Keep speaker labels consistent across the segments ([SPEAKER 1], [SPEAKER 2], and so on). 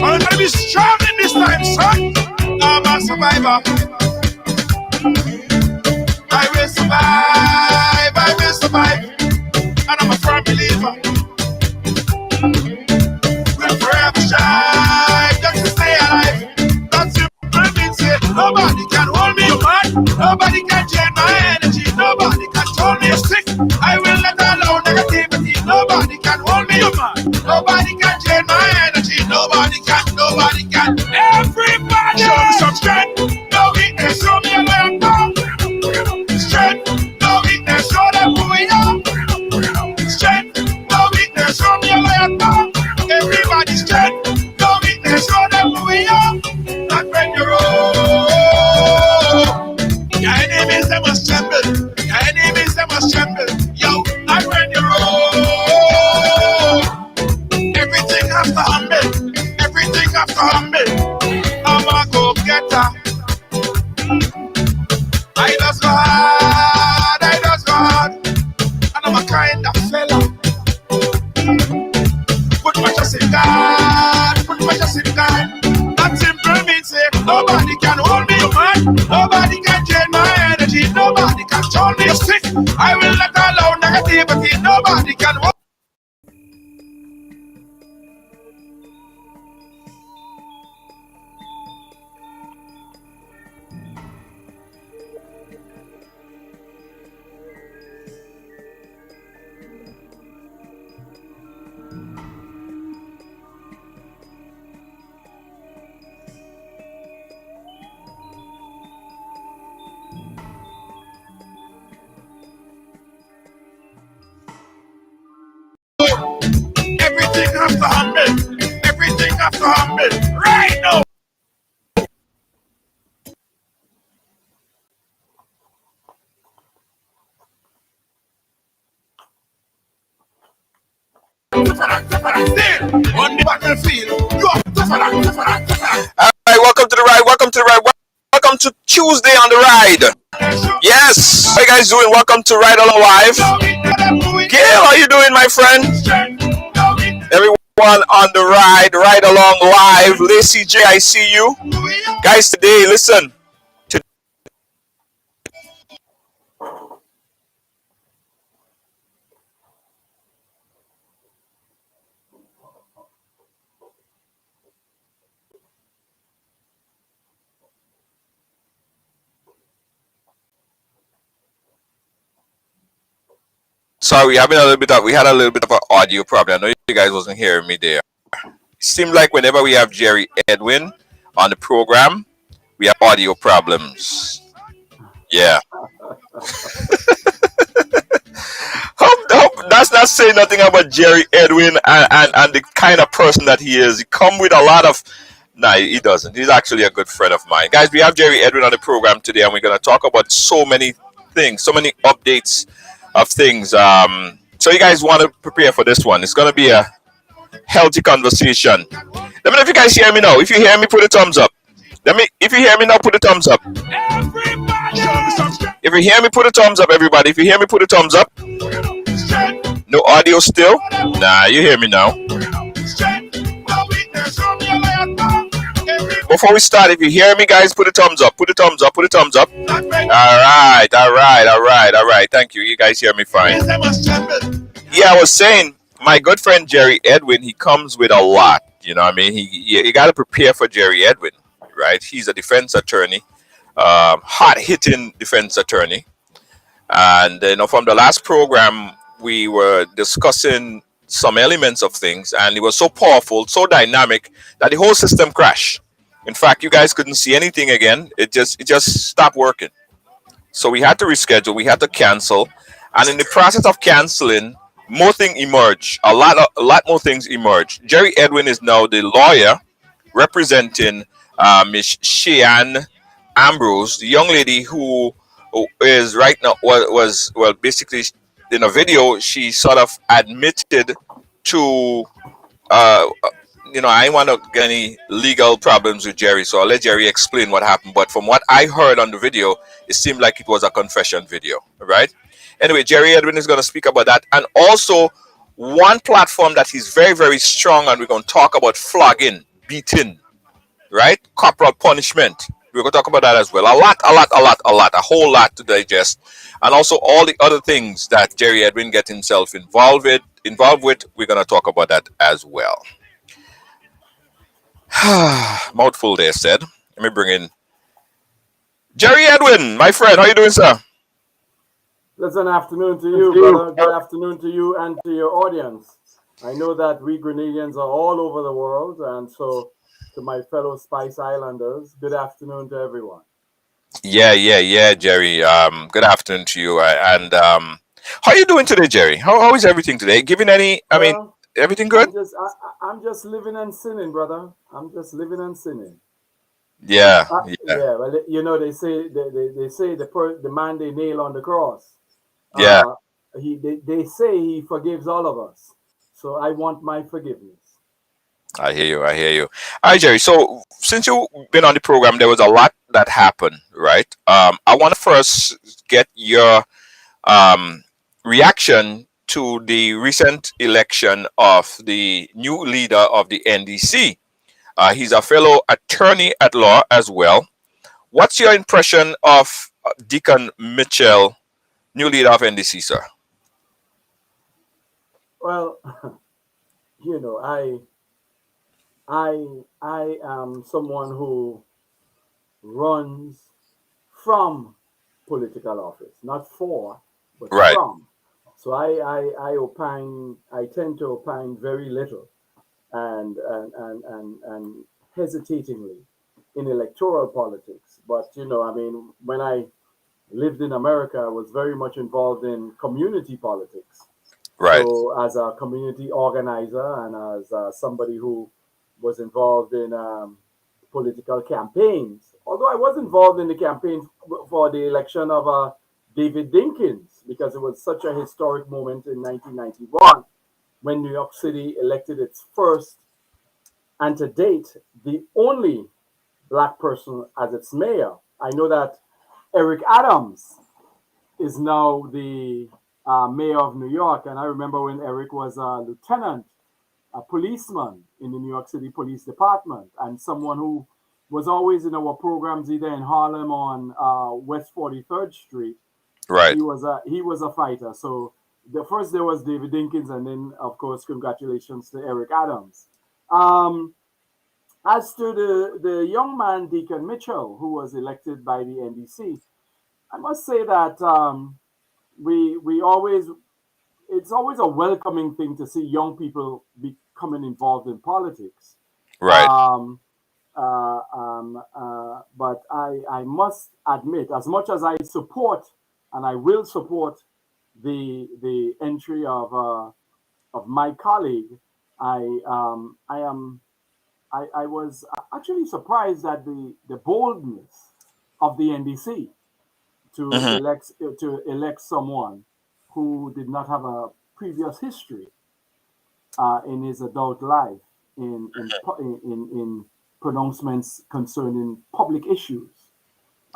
[SPEAKER 1] I'm gonna be strong in this time, son. I'm a survivor. I will survive, I will survive. And I'm a firm believer. We'll forever strive just to stay alive. That's simple means say nobody can hold me, man. Nobody can drain my energy. Nobody can hold me sick. I will let alone negativity. Nobody can hold me, man. Nobody can drain my energy. Nobody can, nobody can. Everybody show me some strength. No weakness, show me a lion down. Strength, no weakness, show them who we are. Strength, no weakness, show me a lion down. Everybody strength, no weakness, show them who we are. Not when you roll. Your enemies, they must tremble. Your enemies, they must tremble. Yo, not when you roll. Everything has to humble. Everything has to humble. I'm a go-getter. I just go hard, I just go hard. And I'm a kind of fella. Put my trust in God, put my trust in God. That simple means say nobody can hold me, man. Nobody can drain my energy. Nobody can turn me sick. I will not allow negativity. Nobody can hold. Everything has to humble. Everything has to humble. Right now. On the battlefield, you are tougher.
[SPEAKER 2] All right, welcome to the ride. Welcome to the ride. Welcome to Tuesday on the ride. Yes, how you guys doing? Welcome to Ridealong Live. Gail, how you doing, my friend? Everyone on the ride along live. Lacey J, I see you guys today. Listen. Sorry, we had a little bit of an audio problem. I know you guys wasn't hearing me there. It seemed like whenever we have Jerry Edwin on the program, we have audio problems. Yeah. Hope that's not saying nothing about Jerry Edwin and the kind of person that he is. He come with a lot of. Nah, he doesn't. He's actually a good friend of mine. Guys, we have Jerry Edwin on the program today, and we're going to talk about so many things, so many updates of things. So you guys want to prepare for this one. It's going to be a healthy conversation. Let me know if you guys hear me now. If you hear me, put a thumbs up. If you hear me now, put a thumbs up. If you hear me, put a thumbs up, everybody. If you hear me, put a thumbs up. No audio still? Nah, you hear me now. Before we start, if you hear me, guys, put a thumbs up. Put a thumbs up. Put a thumbs up. All right. Thank you. You guys hear me fine. Yeah, I was saying, my good friend Jerry Edwin, he comes with a lot. You know what I mean? You got to prepare for Jerry Edwin, right? He's a defense attorney, hard-hitting defense attorney. And from the last program, we were discussing some elements of things, and it was so powerful, so dynamic that the whole system crashed. In fact, you guys couldn't see anything again. It just stopped working. So we had to reschedule. We had to cancel, and in the process of canceling, more things emerged. A lot more things emerged. Jerry Edwin is now the lawyer representing Miss Cheyenne Ambrose, the young lady who is right now was basically in a video she sort of admitted to I don't want to get any legal problems with Jerry, so I'll let Jerry explain what happened. But from what I heard on the video, it seemed like it was a confession video, right? Anyway, Jerry Edwin is going to speak about that. And also, one platform that he's very, very strong on, we're going to talk about Flogging, beating, right? Corporal punishment. We're going to talk about that as well. A whole lot to digest. And also all the other things that Jerry Edwin get himself involved with. We're going to talk about that as well. Mouthful there said. Let me bring in Jerry Edwin, my friend. How you doing, sir?
[SPEAKER 3] Listen, afternoon to you, brother. Good afternoon to you and to your audience. I know that we Grenadians are all over the world, and so to my fellow Spice Islanders, good afternoon to everyone.
[SPEAKER 2] Yeah, Jerry. Good afternoon to you. And how you doing today, Jerry? How is everything today? Giving any? I mean,
[SPEAKER 3] Well,
[SPEAKER 2] everything good?
[SPEAKER 3] I'm just living and sinning, brother. I'm just living and sinning.
[SPEAKER 2] Yeah, yeah,
[SPEAKER 3] Yeah, well, you know, they say the man they nail on the cross.
[SPEAKER 2] yeah.
[SPEAKER 3] Uh, they say he forgives all of us. So I want my forgiveness.
[SPEAKER 2] I hear you. I hear you. All right, Jerry. So since you've been on the program, there was a lot that happened, right? I want to first get your um, reaction to the recent election of the new leader of the NDC. He's a fellow attorney at law as well. What's your impression of Deacon Mitchell, new leader of NDC, sir?
[SPEAKER 3] Well, you know, I am someone who runs from political office, not for, but
[SPEAKER 2] Right,
[SPEAKER 3] from. So I tend to opine very little and hesitatingly in electoral politics. But you know, I mean, when I lived in America, I was very much involved in community politics.
[SPEAKER 2] right,
[SPEAKER 3] So, as a community organizer and as somebody who was involved in political campaigns, although I was involved in the campaign for the election of David Dinkins, because it was such a historic moment in 1991 when New York City elected its first and to date the only black person as its mayor. I know that Eric Adams is now the mayor of New York. And I remember when Eric was a lieutenant, a policeman in the New York City Police Department, and someone who was always in our programs either in Harlem on West 43rd Street.
[SPEAKER 2] right.
[SPEAKER 3] He was a fighter. So the first there was David Dinkins, and then of course congratulations to Eric Adams. Um, as to the young man Deacon Mitchell, who was elected by the NDC, I must say that we always it's always a welcoming thing to see young people becoming involved in politics.
[SPEAKER 2] Right.
[SPEAKER 3] Um, but I must admit, as much as I support and I will support the entry of my colleague, I was actually surprised at the boldness of the NDC to
[SPEAKER 2] Hmm.
[SPEAKER 3] elect someone who did not have a previous history in his adult life in pronouncements concerning public issues,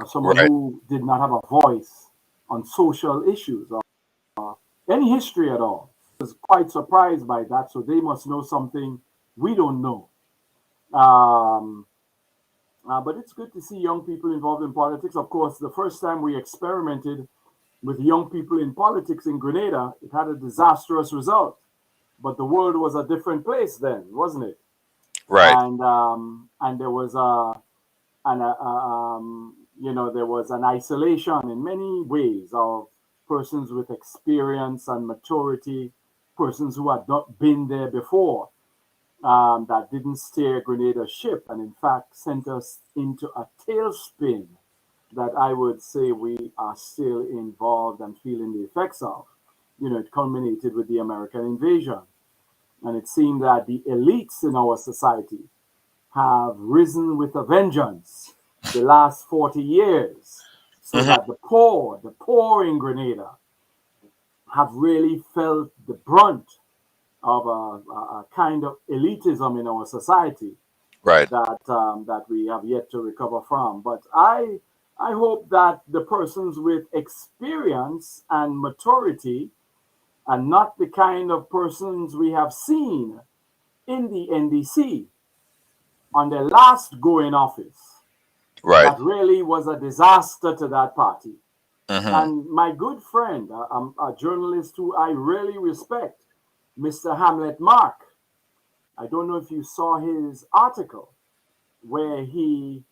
[SPEAKER 3] someone
[SPEAKER 2] Right.
[SPEAKER 3] who did not have a voice on social issues or any history at all. I was quite surprised by that. So they must know something we don't know. Um, but it's good to see young people involved in politics. Of course, the first time we experimented with young people in politics in Grenada, it had a disastrous result. But the world was a different place then, wasn't it?
[SPEAKER 2] Right.
[SPEAKER 3] And there was there was an isolation in many ways of persons with experience and maturity, persons who had not been there before, that didn't steer Grenada's ship, and in fact sent us into a tailspin that I would say we are still involved and feeling the effects of. You know, it culminated with the American invasion. And it seemed that the elites in our society have risen with a vengeance the last 40 years, so
[SPEAKER 2] Hmm.
[SPEAKER 3] that the poor in Grenada have really felt the brunt of a kind of elitism in our society
[SPEAKER 2] Right.
[SPEAKER 3] that we have yet to recover from. But I hope that the persons with experience and maturity, and not the kind of persons we have seen in the NDC, on their last go in office.
[SPEAKER 2] Right.
[SPEAKER 3] That really was a disaster to that party.
[SPEAKER 2] Mm-hmm.
[SPEAKER 3] And my good friend, a journalist who I really respect, Mr. Hamlet Mark, I don't know if you saw his article where he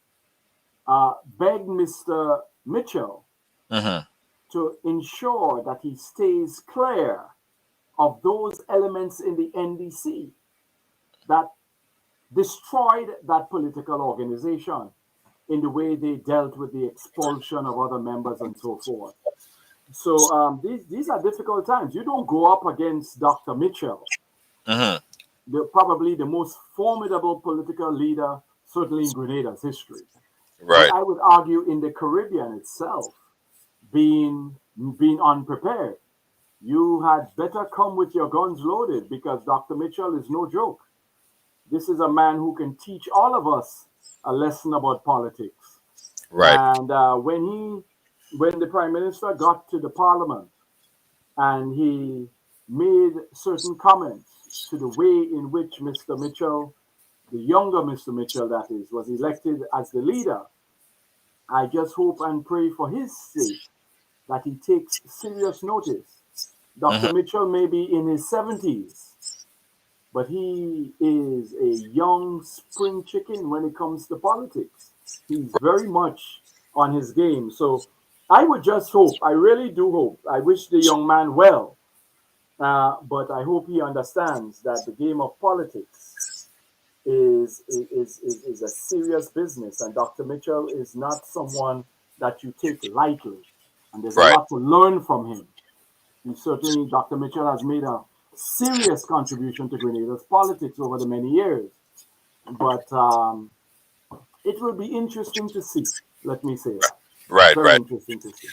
[SPEAKER 3] begged Mr. Mitchell
[SPEAKER 2] Mm-hmm.
[SPEAKER 3] to ensure that he stays clear of those elements in the NDC that destroyed that political organization in the way they dealt with the expulsion of other members and so forth. So these are difficult times. You don't go up against Dr. Mitchell,
[SPEAKER 2] Mm-hmm.
[SPEAKER 3] probably the most formidable political leader, certainly in Grenada's history.
[SPEAKER 2] Right.
[SPEAKER 3] But I would argue in the Caribbean itself, being unprepared, you had better come with your guns loaded, because Dr. Mitchell is no joke. This is a man who can teach all of us a lesson about politics.
[SPEAKER 2] Right.
[SPEAKER 3] And when the Prime Minister got to the Parliament and he made certain comments to the way in which Mr. Mitchell, the younger Mr. Mitchell that is, was elected as the leader, I just hope and pray for his sake that he takes serious notice. Dr. Mitchell may be in his 70s, but he is a young spring chicken when it comes to politics. He's very much on his game. So I would just hope, I really do hope, I wish the young man well, but I hope he understands that the game of politics is a serious business, and Dr. Mitchell is not someone that you take lightly, and there's a lot to learn from him. And certainly Dr. Mitchell has made a serious contribution to Grenada's politics over the many years. But it will be interesting to see. Let me say that.
[SPEAKER 2] Right.
[SPEAKER 3] Very interesting to see.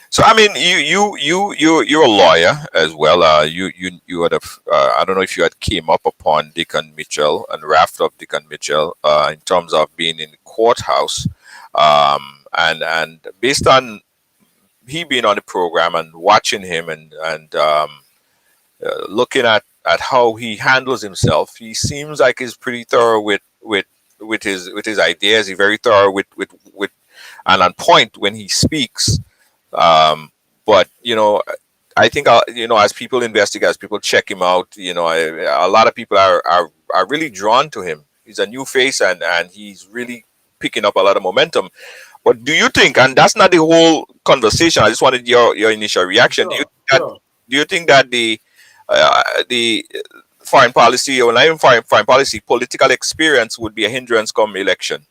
[SPEAKER 2] So I mean, you're a lawyer as well. You would have I don't know if you had came up upon Deacon Mitchell and raft of Deacon Mitchell in terms of being in the courthouse, and based on he being on the program and watching him and looking at how he handles himself, he seems like he's pretty thorough with his ideas. He's very thorough with and on point when he speaks. But I think as people investigate, as people check him out, a lot of people are really drawn to him. He's a new face, and he's really picking up a lot of momentum. But do you think, and that's not the whole conversation, I just wanted your initial reaction.
[SPEAKER 3] Sure.
[SPEAKER 2] Do you think that the foreign policy, or not even foreign policy, political experience would be a hindrance come election?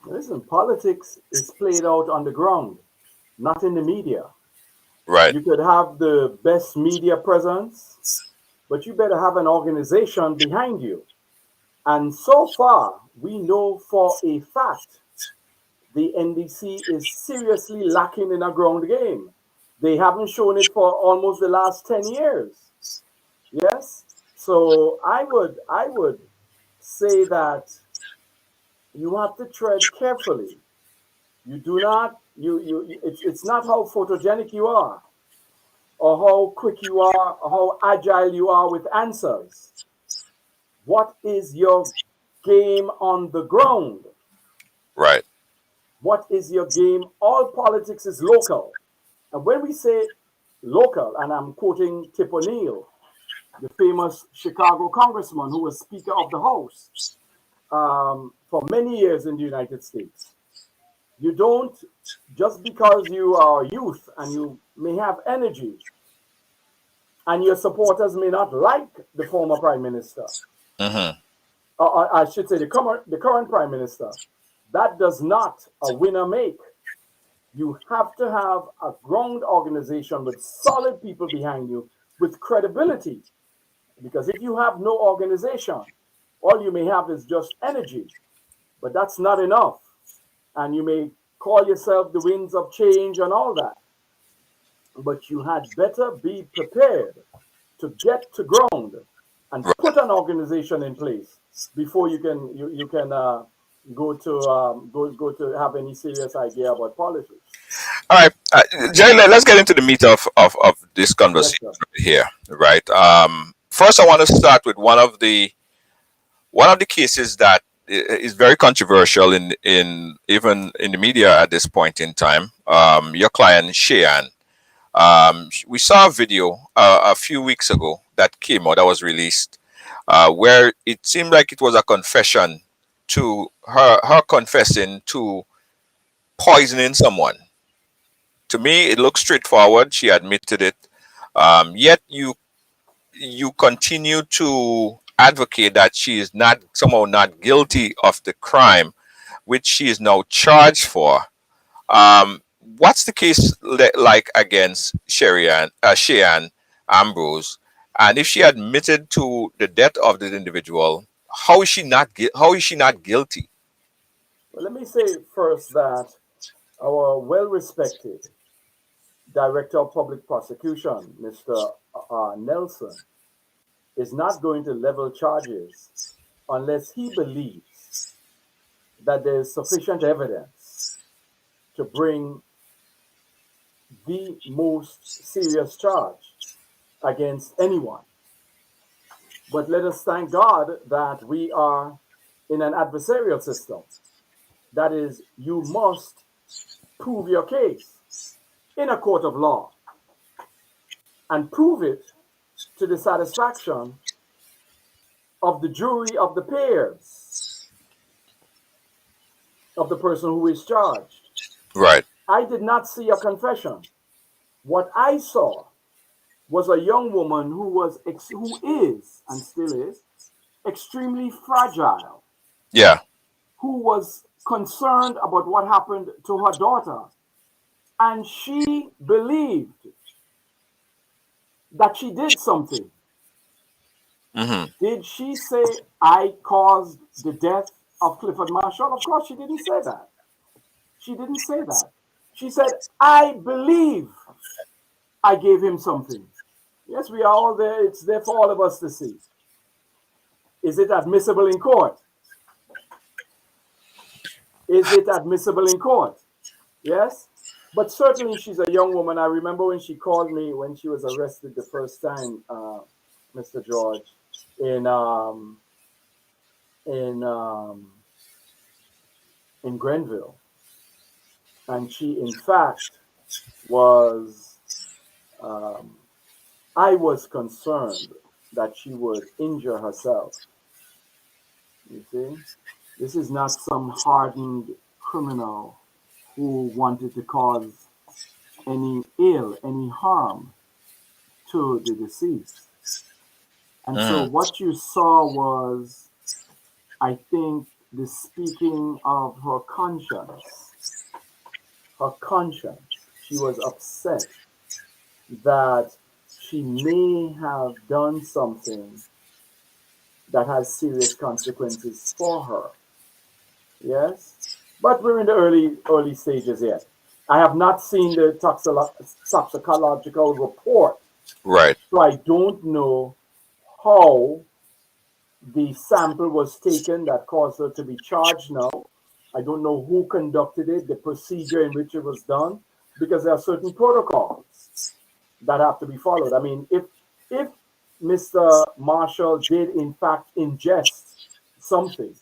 [SPEAKER 3] Listen, politics is played out on the ground, not in the media.
[SPEAKER 2] Right.
[SPEAKER 3] You could have the best media presence, but you better have an organization behind you. And so far, we know for a fact the NDC is seriously lacking in a ground game. They haven't shown it for almost the last 10 years. Yes? So I would say that you have to tread carefully. You do not, it's not how photogenic you are, or how quick you are, or how agile you are with answers. What is your game on the ground?
[SPEAKER 2] Right.
[SPEAKER 3] What is your game? All politics is local. And when we say local, and I'm quoting Tip O'Neill, the famous Chicago congressman who was Speaker of the House for many years in the United States. You don't, just because you are youth and you may have energy, and your supporters may not like the former Prime Minister, or I should say the current Prime Minister, that does not a winner make. You have to have a ground organization with solid people behind you, with credibility. Because if you have no organization, all you may have is just energy. But that's not enough. And you may call yourself the winds of change and all that. But you had better be prepared to get to ground and put an organization in place before you can go to have any serious idea about politics.
[SPEAKER 2] All right, Jerry, let's get into the meat of this conversation here, right? First, I want to start with one of the cases that is very controversial in even in the media at this point in time. Your client Cheyenne. We saw a video a few weeks ago that came out that was released, where it seemed like it was a confession to her confessing to poisoning someone. To me, it looks straightforward. She admitted it. Yet you continue to advocate that she is not somehow not guilty of the crime which she is now charged for. What's the case like against Cheyenne Ambrose? And if she admitted to the death of this individual, how is she not guilty?
[SPEAKER 3] Well, let me say first that our well respected Director of Public Prosecution, Mr. Nelson, is not going to level charges unless he believes that there is sufficient evidence to bring the most serious charge against anyone. But let us thank God that we are in an adversarial system. That is, you must prove your case in a court of law and prove it to the satisfaction of the jury of the peers of the person who is charged.
[SPEAKER 2] Right.
[SPEAKER 3] I did not see a confession. What I saw was a young woman who is and still is extremely fragile.
[SPEAKER 2] Yeah.
[SPEAKER 3] Who was concerned about what happened to her daughter, and she believed that she did something.
[SPEAKER 2] Mm-hmm.
[SPEAKER 3] Did she say, I caused the death of Clifford Marshall? Of course, she didn't say that. She didn't say that. She said, I believe I gave him something. Yes, we are all there. It's there for all of us to see. Is it admissible in court? Is it admissible in court? Yes. But certainly she's a young woman. I remember when she called me when she was arrested the first time, Mr. George, in Grenville. And she, in fact, was, I was concerned that she would injure herself. You see? This is not some hardened criminal who wanted to cause any ill, any harm to the deceased. And so what you saw was, I think, the speaking of her conscience. Her conscience. She was upset that she may have done something that has serious consequences for her. Yes? But we're in the early stages yet. I have not seen the toxicological report.
[SPEAKER 2] Right.
[SPEAKER 3] So I don't know how the sample was taken that caused her to be charged now. I don't know who conducted it, the procedure in which it was done, because there are certain protocols that have to be followed. I mean, if Mr. Marshall did in fact ingest something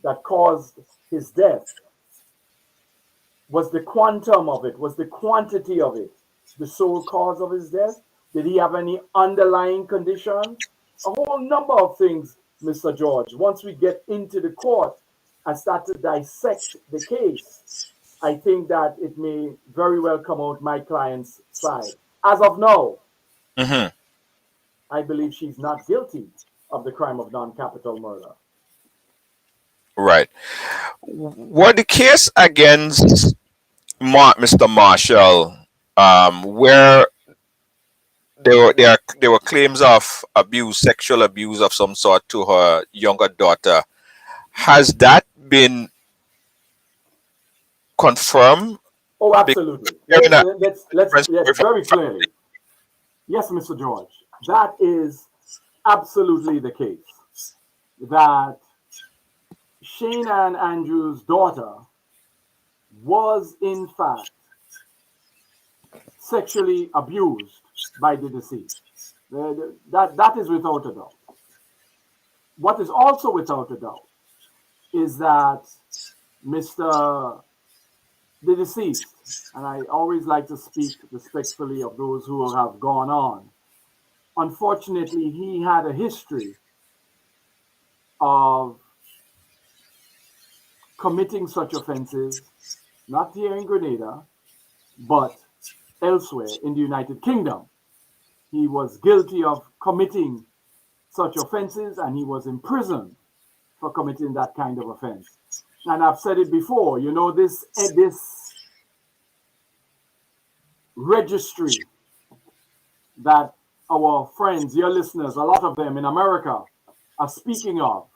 [SPEAKER 3] that caused his death, was the quantum of it, was the quantity of it the sole cause of his death? Did he have any underlying conditions? A whole number of things, Mr. George. Once we get into the court and start to dissect the case, I think that it may very well come out my client's side. As of now, I believe she's not guilty of the crime of non-capital murder.
[SPEAKER 2] Right. Were the case against Mr. Marshall, where there were claims of abuse, sexual abuse of some sort to her younger daughter, has that been confirmed?
[SPEAKER 3] Oh, absolutely. Let's very clearly. Yes, Mr. George, that is absolutely the case. That Shane and Andrew's daughter was in fact sexually abused by the deceased. That is without a doubt. What is also without a doubt is that Mr. the deceased, and I always like to speak respectfully of those who have gone on. Unfortunately, he had a history of committing such offenses, not here in Grenada, but elsewhere in the United Kingdom. He was guilty of committing such offenses and he was imprisoned for committing that kind of offense. And I've said it before, you know, this registry that our friends, your listeners, a lot of them in America are speaking of.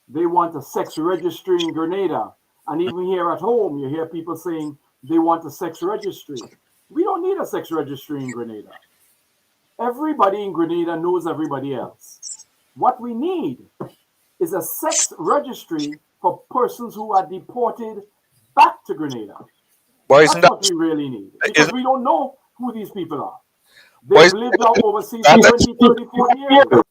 [SPEAKER 3] They want a sex registry in Grenada. And even here at home, you hear people saying they want a sex registry. We don't need a sex registry in Grenada. Everybody in Grenada knows everybody else. What we need is a sex registry for persons who are deported back to Grenada.
[SPEAKER 2] Boy,
[SPEAKER 3] That's what we really need. Because we don't know who these people are. They've lived out overseas for 20, 30, 40 years.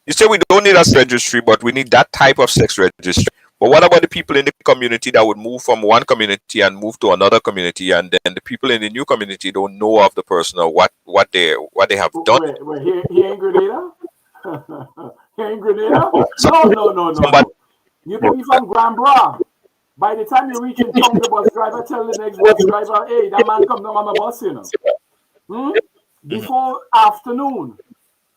[SPEAKER 2] You say we don't need a registry, but we need that type of sex registry. But what about the people in the community that would move from one community and move to another community, and then the people in the new community don't know of the person or what they have done?
[SPEAKER 3] Wait, here in Grenada? Here in Grenada? No. You can be from Grand Bras. By the time you reach in town, the bus driver tell the next bus driver, hey, that man come down on my bus, you know. Before afternoon,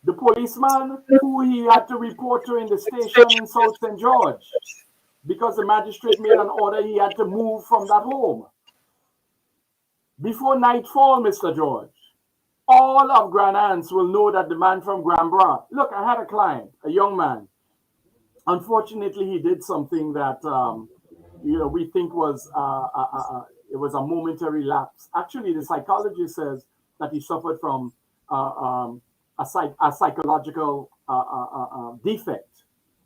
[SPEAKER 3] the policeman who he had to report to in the station in South St. George, because the magistrate made an order, he had to move from that home. Before nightfall, Mr. George, all of Grand Anse will know that the man from Grand Bras. Look, I had a client, a young man. Unfortunately, he did something that we think was it was a momentary lapse. Actually, the psychologist says that he suffered from a psychological defect.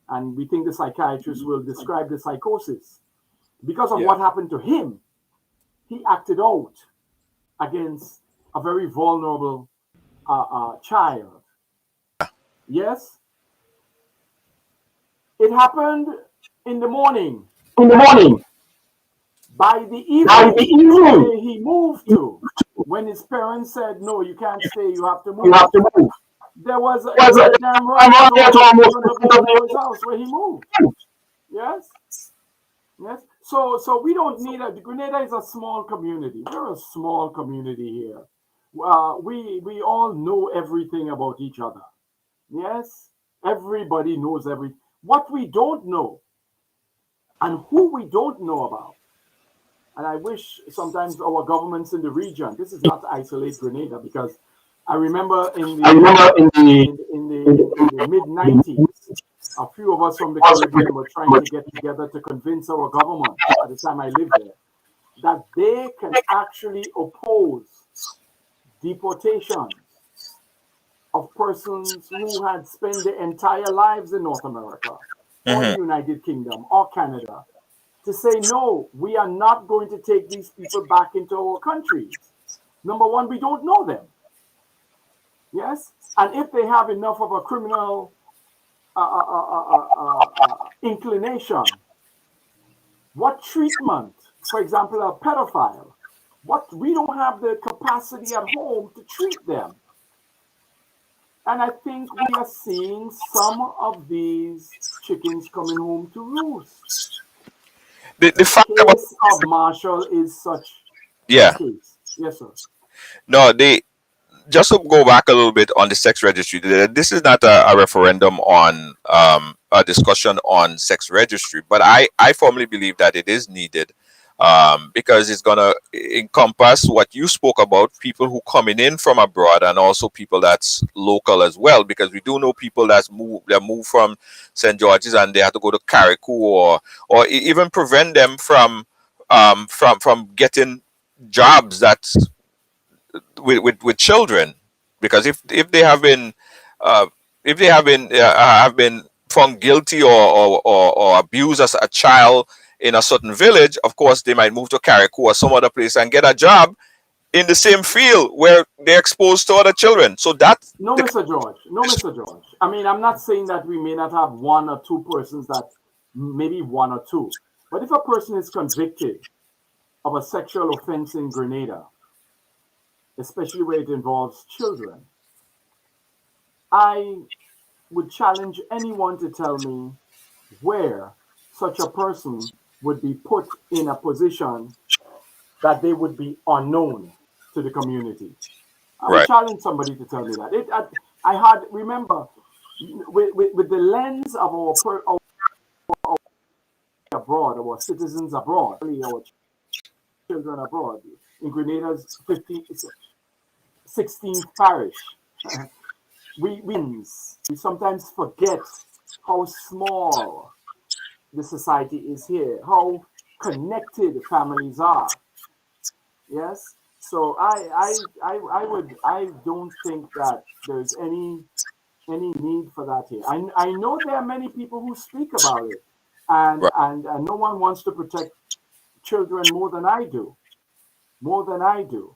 [SPEAKER 3] And we think the psychiatrist will describe the psychosis. Because of what happened to him, he acted out against a very vulnerable child. Yes? It happened in the morning. By the evening, where he moved to, when his parents said, no, you can't stay, you have to move. There was a damn right to his house where he moved. Yes? So we don't need Grenada is a small community. We're a small community here. We all know everything about each other. Yes? Everybody knows everything. What we don't know and who we don't know about, and I wish sometimes our governments in the region, this is not to isolate Grenada, because I remember in the mid-90s, a few of us from the Caribbean were trying to get together to convince our government, at the time I lived there, that they can actually oppose deportations of persons who had spent their entire lives in North America, or the United Kingdom, or Canada, to say, no, we are not going to take these people back into our countries. Number one, we don't know them. Yes? And if they have enough of a criminal inclination, what treatment, for example, a pedophile, we don't have the capacity at home to treat them. And I think we are seeing some of these chickens coming home to roost.
[SPEAKER 2] The fact
[SPEAKER 3] case of Marshall is such a case. Yes, sir.
[SPEAKER 2] No, just to go back a little bit on the sex registry, this is not a referendum on a discussion on sex registry, but I firmly believe that it is needed because it's going to encompass what you spoke about, people who coming in from abroad and also people that's local as well, because we do know people that move from St. George's and they have to go to Carriacou or even prevent them from getting jobs that's with children, because if they have been have been found guilty or abused as a child in a certain village, of course they might move to Carriacou or some other place and get a job in the same field where they're exposed to other children. So that
[SPEAKER 3] Mr. George. I mean, I'm not saying that we may not have one or two persons that maybe one or two. But if a person is convicted of a sexual offense in Grenada, especially where it involves children, I would challenge anyone to tell me where such a person would be put in a position that they would be unknown to the community. I would
[SPEAKER 2] Right.
[SPEAKER 3] challenge somebody to tell me that. I had, remember, with the lens of our abroad, our citizens abroad, our children abroad, in Grenada's 16th parish, we sometimes forget how small the society is here, how connected families are. Yes. So I don't think that there's any need for that here. I know there are many people who speak about it,
[SPEAKER 2] Right.
[SPEAKER 3] and no one wants to protect children more than I do. More than I do.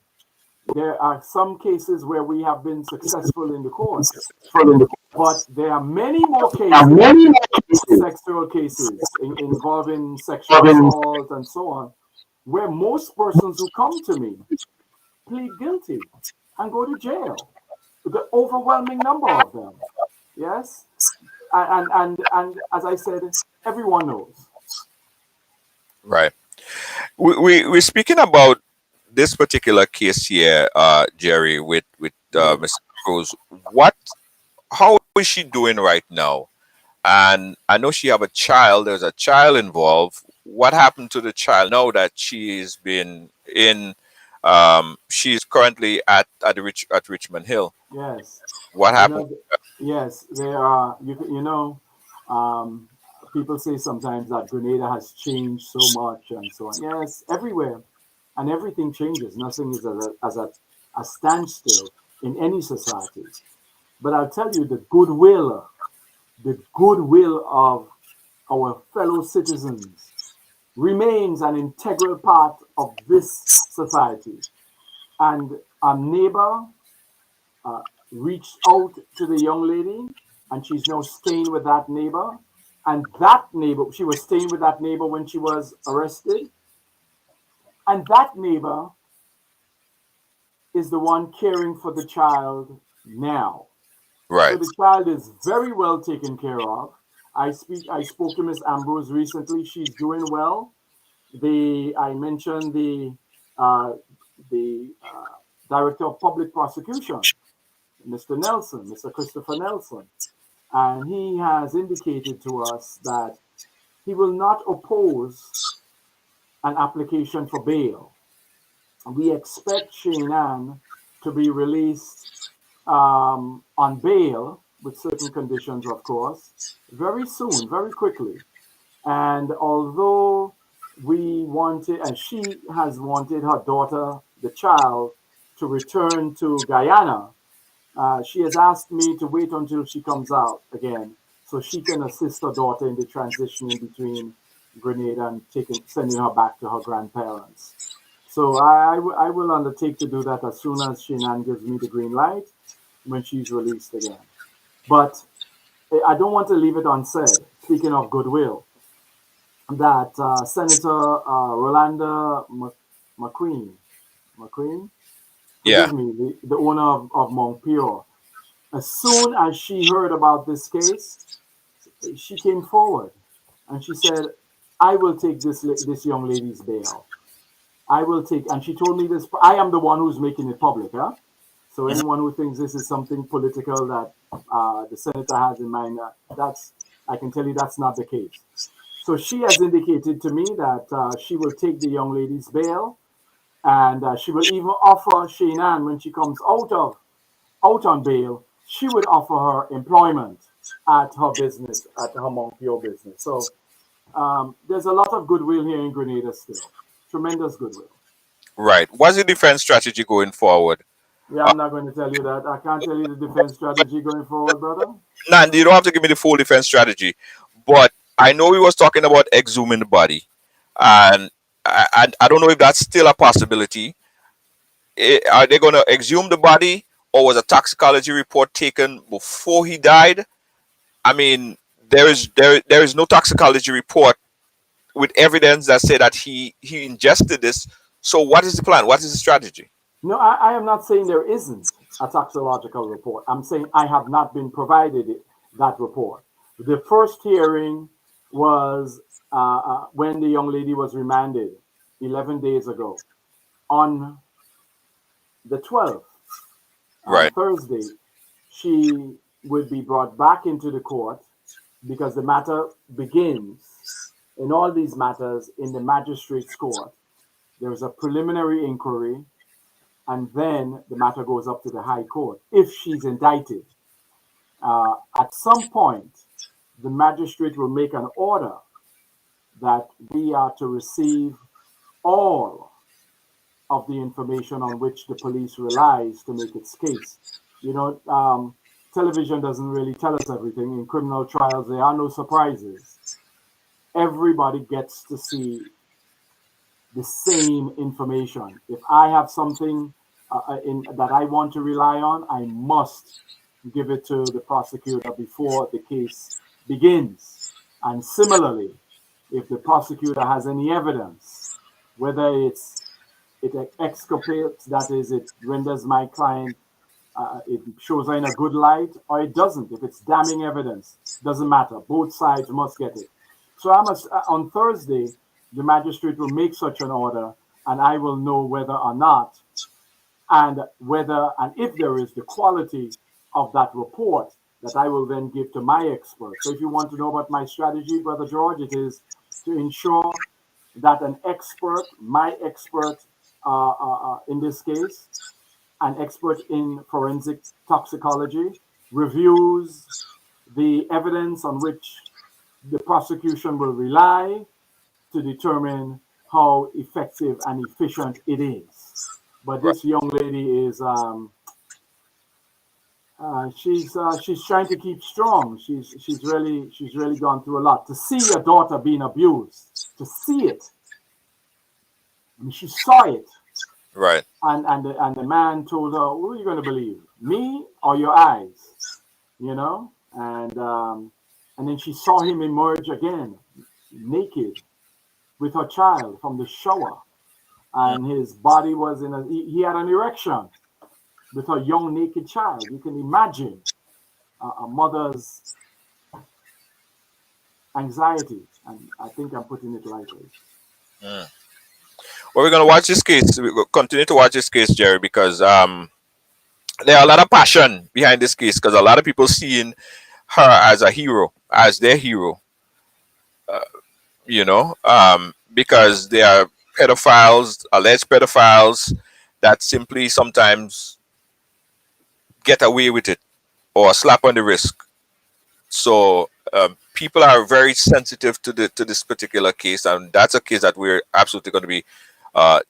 [SPEAKER 3] There are some cases where we have been successful in the courts, but there are many more cases, sexual cases involving sexual assault and so on, where most persons who come to me plead guilty and go to jail. The overwhelming number of them. Yes, and as I said, everyone knows.
[SPEAKER 2] Right. We're speaking about this particular case here, Jerry, with
[SPEAKER 3] Yes.
[SPEAKER 2] Miss Cruz. What? How is she doing right now? And I know she have a child. There's a child involved. What happened to the child? Now that she's been in, she's currently at Richmond Hill.
[SPEAKER 3] Yes.
[SPEAKER 2] What
[SPEAKER 3] You
[SPEAKER 2] happened?
[SPEAKER 3] know, yes, there are. You know, um, people say sometimes that Grenada has changed so much and so on. Yes, everywhere, and everything changes. Nothing is a standstill in any society. But I'll tell you, the goodwill of our fellow citizens remains an integral part of this society. And a neighbor uh, reached out to the young lady, and she's now staying with that neighbor. And that neighbor, she was staying with that neighbor when she was arrested. And that neighbor is the one caring for the child now. So
[SPEAKER 2] Right.
[SPEAKER 3] the child is very well taken care of. I spoke to Miss Ambrose recently. She's doing well. I mentioned uh, the director of public prosecution, Mr. Nelson, Mr. Christopher Nelson, and he has indicated to us that he will not oppose an application for bail. We expect Shane to be released on bail with certain conditions, of course, very soon, very quickly. And although we wanted, and she has wanted her daughter, the child, to return to Guyana, she has asked me to wait until she comes out again so she can assist her daughter in the transition in between Grenada and sending her back to her grandparents. So I will undertake to do that as soon as Shinan gives me the green light when she's released again. But I don't want to leave it unsaid, speaking of goodwill, that Senator Rolanda McQueen, McQueen,
[SPEAKER 2] Yeah.
[SPEAKER 3] forgive me, the owner of Montpure, as soon as she heard about this case, she came forward and she said, I will take this young lady's bail. I will take, and she told me this, I am the one who's making it public, huh? So
[SPEAKER 2] Mhm.
[SPEAKER 3] anyone who thinks this is something political that the senator has in mind, I can tell you that's not the case. So she has indicated to me that she will take the young lady's bail, and she will even offer Shainan when she comes out on bail, she would offer her employment at her business, at her Montpure business. So there's a lot of goodwill here in Grenada still, tremendous goodwill.
[SPEAKER 2] Right. What's the defense strategy going forward?
[SPEAKER 3] Yeah,
[SPEAKER 2] Uh,
[SPEAKER 3] I'm not going to tell you that. I can't tell you the defense strategy going forward, brother.
[SPEAKER 2] Nan, you don't have to give me the full defense strategy, but I know we was talking about exhuming the body, and I don't know if that's still a possibility. Are they going to exhume the body, or was a toxicology report taken before he died? I mean, there is no toxicology report with evidence that say that he ingested this. So what is the plan? What is the strategy?
[SPEAKER 3] No, I am not saying there isn't a toxicological report. I'm saying I have not been provided that report. The first hearing was when the young lady was remanded 11 days ago. On the 12th, on
[SPEAKER 2] Right.
[SPEAKER 3] Thursday, she would be brought back into the court because the matter begins in all these matters in the magistrate's court. There's a preliminary inquiry, and then the matter goes up to the High Court if she's indicted. At some point, the magistrate will make an order that we are to receive all of the information on which the police relies to make its case. You know, television doesn't really tell us everything. In criminal trials, there are no surprises. Everybody gets to see the same information. If I have something that I want to rely on, I must give it to the prosecutor before the case begins. And similarly, if the prosecutor has any evidence, whether it exculpates, that is, it renders my client, it shows her in a good light, or it doesn't. If it's damning evidence, doesn't matter. Both sides must get it. So on Thursday, the magistrate will make such an order, and I will know whether or not, and if there is the quality of that report that I will then give to my expert. So if you want to know about my strategy, Brother George, it is to ensure that an expert, my expert in this case, an expert in forensic toxicology, reviews the evidence on which the prosecution will rely to determine how effective and efficient it is. But
[SPEAKER 2] Right.
[SPEAKER 3] this young lady is she's trying to keep strong. She's really gone through a lot. To see your daughter being abused, to see it, I mean, she saw it,
[SPEAKER 2] Right.
[SPEAKER 3] and the man told her, "Who are you going to believe, me or your eyes?" You know, and then she saw him emerge again, naked, with her child from the shower,
[SPEAKER 2] Mm.
[SPEAKER 3] and his body was he had an erection with her young naked child. You can imagine a mother's anxiety, and I think I'm putting it lightly.
[SPEAKER 2] Mm. Well, we're gonna watch this case. We will continue to watch this case, Jerry, because there are a lot of passion behind this case. Because a lot of people seeing her as a hero, as their hero. Because they are pedophiles, alleged pedophiles, that simply sometimes get away with it or a slap on the wrist. So people are very sensitive to this particular case, and that's a case that we're absolutely going to be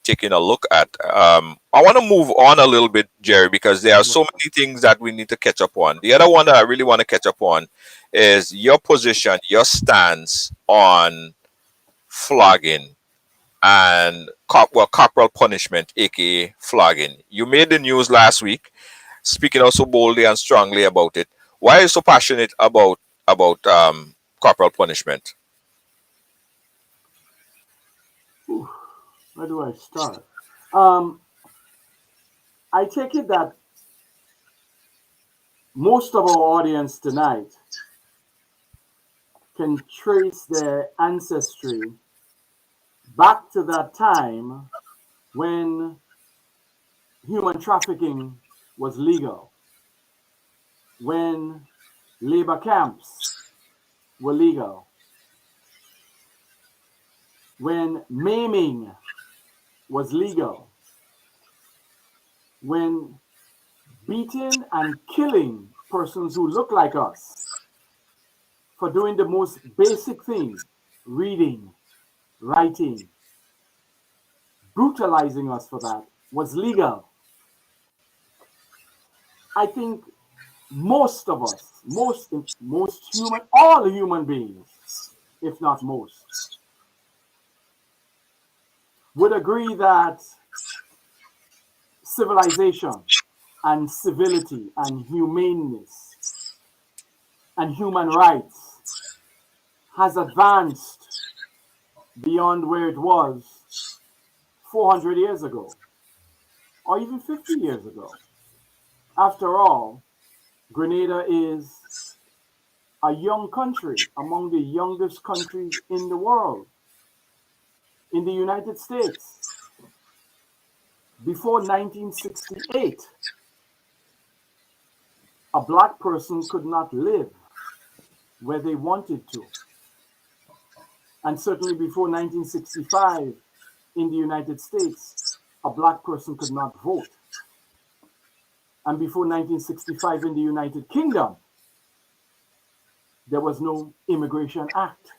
[SPEAKER 2] taking a look at. I want to move on a little bit, Jerry, because there are so many things that we need to catch up on. The other one that I really want to catch up on is your position, your stance on flogging and corporal punishment, aka flogging. You made the news last week, speaking out so boldly and strongly about it. Why are you so passionate about corporal punishment?
[SPEAKER 3] Whew, where do I start? Um, I take it that most of our audience tonight can trace their ancestry back to that time when human trafficking was legal, when labor camps were legal, when maiming was legal, when beating and killing persons who look like us for doing the most basic thing, reading, writing, brutalizing us for that, was legal. I think most of us, most human, all human beings, if not most, would agree that civilization and civility and humaneness and human rights has advanced beyond where it was 400 years ago, or even 50 years ago. After all, Grenada is a young country, among the youngest countries in the world. In the United States, before 1968, a black person could not live where they wanted to. And certainly before 1965, in the United States, a black person could not vote. And before 1965, in the United Kingdom, there was no Immigration Act.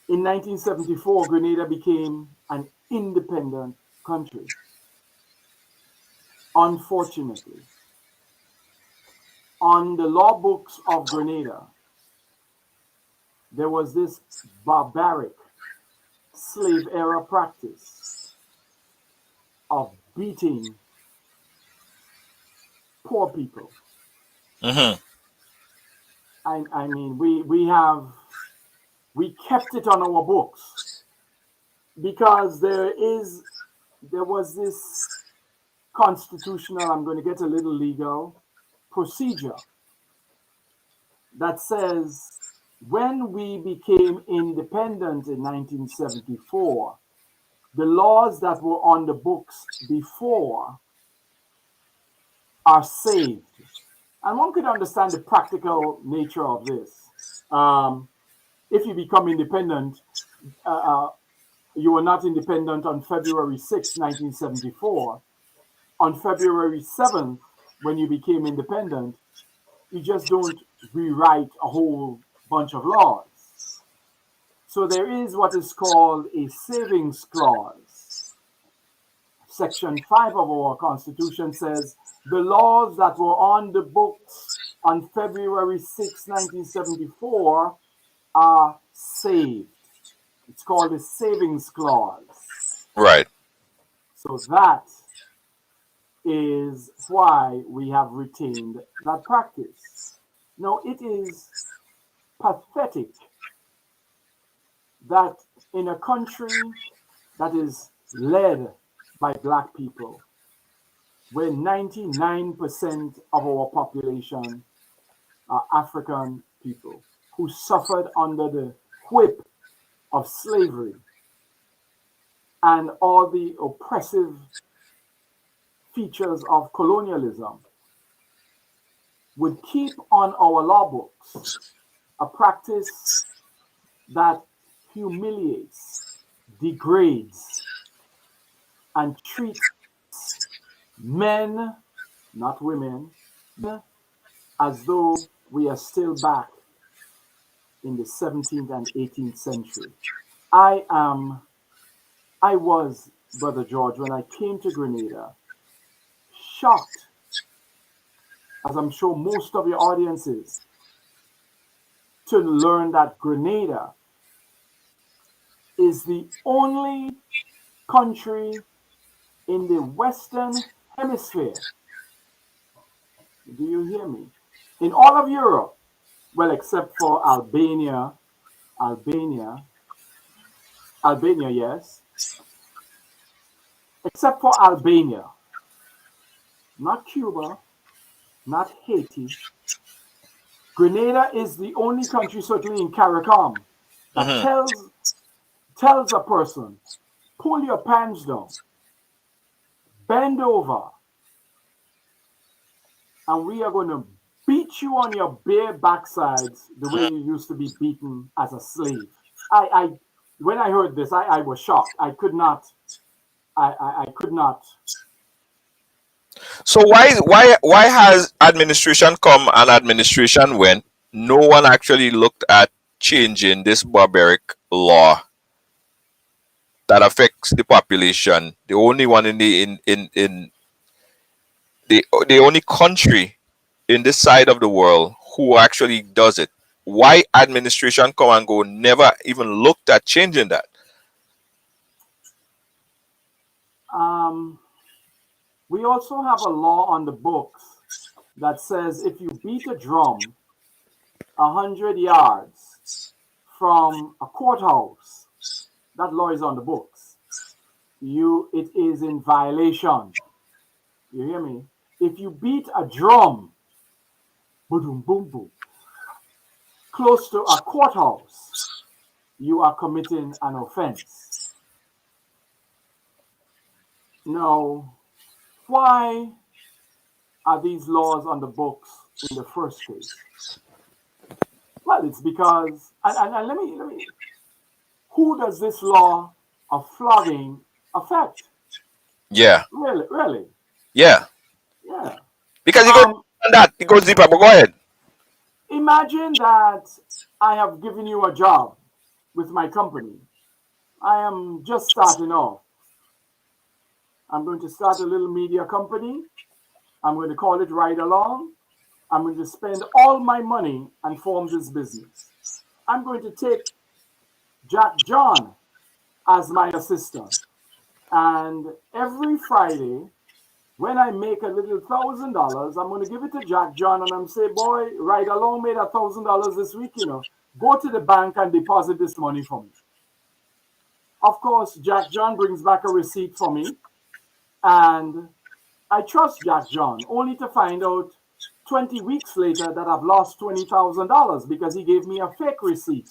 [SPEAKER 3] In 1974, Grenada became an independent country. Unfortunately, on the law books of Grenada, there was this barbaric slave era practice of beating poor people.
[SPEAKER 2] Mm-hmm.
[SPEAKER 3] I mean, we kept it on our books because there was this constitutional, I'm going to get a little legal, procedure that says when we became independent in 1974, the laws that were on the books before are saved. And one could understand the practical nature of this. If you become independent, you were not independent on February 6, 1974. On February 7th, when you became independent, you just don't rewrite a whole bunch of laws. So there is what is called a savings clause. Section 5 of our Constitution says the laws that were on the books on February 6, 1974 are saved. It's called a savings clause.
[SPEAKER 2] Right.
[SPEAKER 3] So that is why we have retained that practice. Now, it is pathetic that in a country that is led by black people, where 99% of our population are African people who suffered under the whip of slavery and all the oppressive features of colonialism, would keep on our law books a practice that humiliates, degrades, and treats men, not women, as though we are still back in the 17th and 18th century. I was, Brother George, when I came to Grenada, shocked, as I'm sure most of your audience is, to learn that Grenada is the only country in the Western Hemisphere. Do you hear me? In all of Europe, well, except for Albania, yes, except for Albania, not Cuba, not Haiti. Grenada is the only country, certainly in CARICOM, that tells a person, pull your pants down, bend over, and we are going to beat you on your bare backsides the way you used to be beaten as a slave. When I heard this, I was shocked. I could not.
[SPEAKER 2] So why has administration come and administration went? No one actually looked at changing this barbaric law that affects the population. The only one in the only country in this side of the world who actually does it. Why administration come and go never even looked at changing that?
[SPEAKER 3] We also have a law on the books that says if you beat a drum 100 yards from a courthouse, that law is on the books. It is in violation. You hear me? If you beat a drum, boom, boom, boom, close to a courthouse, you are committing an offense. Now, why are these laws on the books in the first place? Well, it's because, and let me, who does this law of flogging affect?
[SPEAKER 2] Yeah.
[SPEAKER 3] Really?
[SPEAKER 2] Yeah.
[SPEAKER 3] Yeah.
[SPEAKER 2] Because it goes on that. It goes deeper, but go ahead.
[SPEAKER 3] Imagine that I have given you a job with my company. I am just starting off. I'm going to start a little media company. I'm going to call it Ridealong. I'm going to spend all my money and form this business. I'm going to take Jack John as my assistant. And every Friday, when I make a little $1,000, I'm going to give it to Jack John and I'm say, boy, Ridealong made $1,000 this week, go to the bank and deposit this money for me. Of course, Jack John brings back a receipt for me, and I trust Jack John, only to find out 20 weeks later that I've lost $20,000 because he gave me a fake receipt.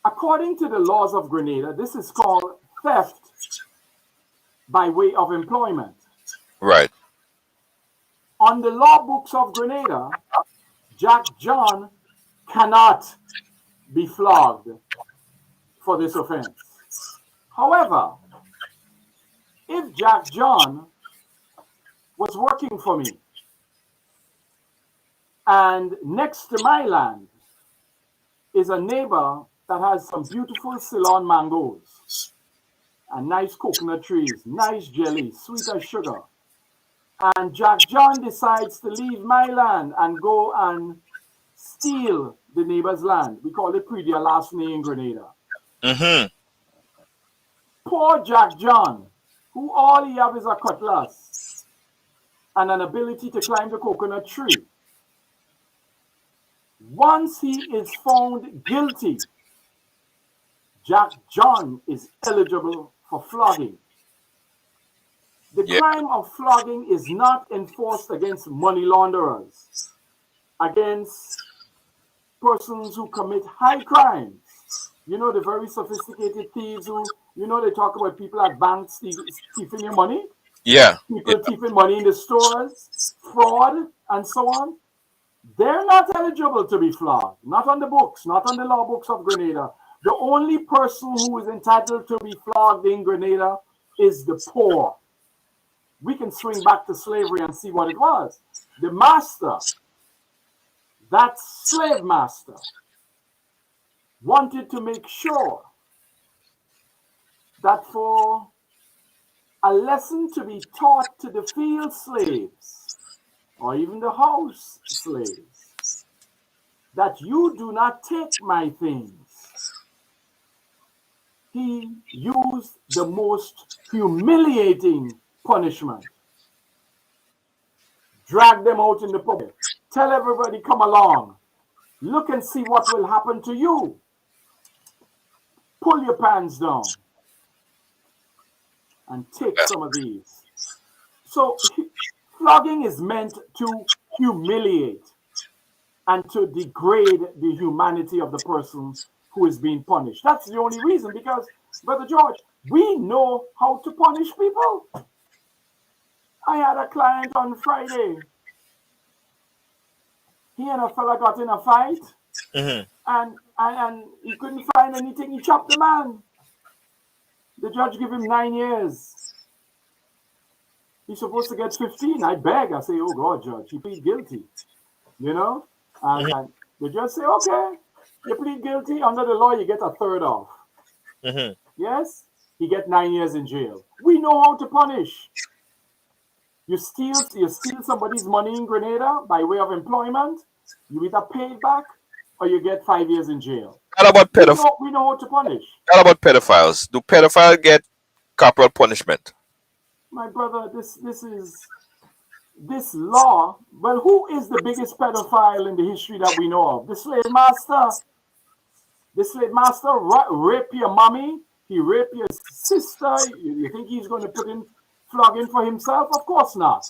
[SPEAKER 3] According to the laws of Grenada, this is called theft by way of employment.
[SPEAKER 2] Right.
[SPEAKER 3] On the law books of Grenada, Jack John cannot be flogged for this offense. However, if Jack John was working for me and next to my land is a neighbor that has some beautiful Ceylon mangoes and nice coconut trees, nice jelly, sweet as sugar, and Jack John decides to leave my land and go and steal the neighbor's land. We call it Predia Larceny in Grenada. Poor Jack John, who all he have is a cutlass and an ability to climb the coconut tree. Once he is found guilty, Jack John is eligible for flogging. The crime of flogging is not enforced against money launderers, against persons who commit high crimes. The very sophisticated thieves who, they talk about people at banks thieving your money.
[SPEAKER 2] Yeah.
[SPEAKER 3] People thieving money in the stores, fraud, and so on. They're not eligible to be flogged. Not on the books, not on the law books of Grenada. The only person who is entitled to be flogged in Grenada is the poor. We can swing back to slavery and see what it was. The master, that slave master, wanted to make sure that for a lesson to be taught to the field slaves or even the house slaves, that you do not take my things. He used the most humiliating punishment. Drag them out in the public. Tell everybody, come along. Look and see what will happen to you. Pull your pants down and take some of these. So flogging is meant to humiliate and to degrade the humanity of the person who is being punished. That's the only reason, because, Brother George, we know how to punish people. I had a client on Friday. He and a fella got in a fight, and he couldn't find anything. He chopped the man. The judge gave him 9 years. He's supposed to get 15. I beg. I say, oh God, judge, he plead guilty. And the judge say, okay, you plead guilty. Under the law, you get a third off. Yes, he get 9 years in jail. We know how to punish. You steal somebody's money in Grenada by way of employment, you either pay it back or you get 5 years in jail.
[SPEAKER 2] How about pedophiles?
[SPEAKER 3] We know how to punish.
[SPEAKER 2] How about pedophiles? Do pedophiles get corporal punishment?
[SPEAKER 3] My brother, this is this law, well, who is the biggest pedophile in the history that we know of? The slave master. The slave master raped your mommy. He raped your sister. You think he's going to put in flogging for himself? Of course not.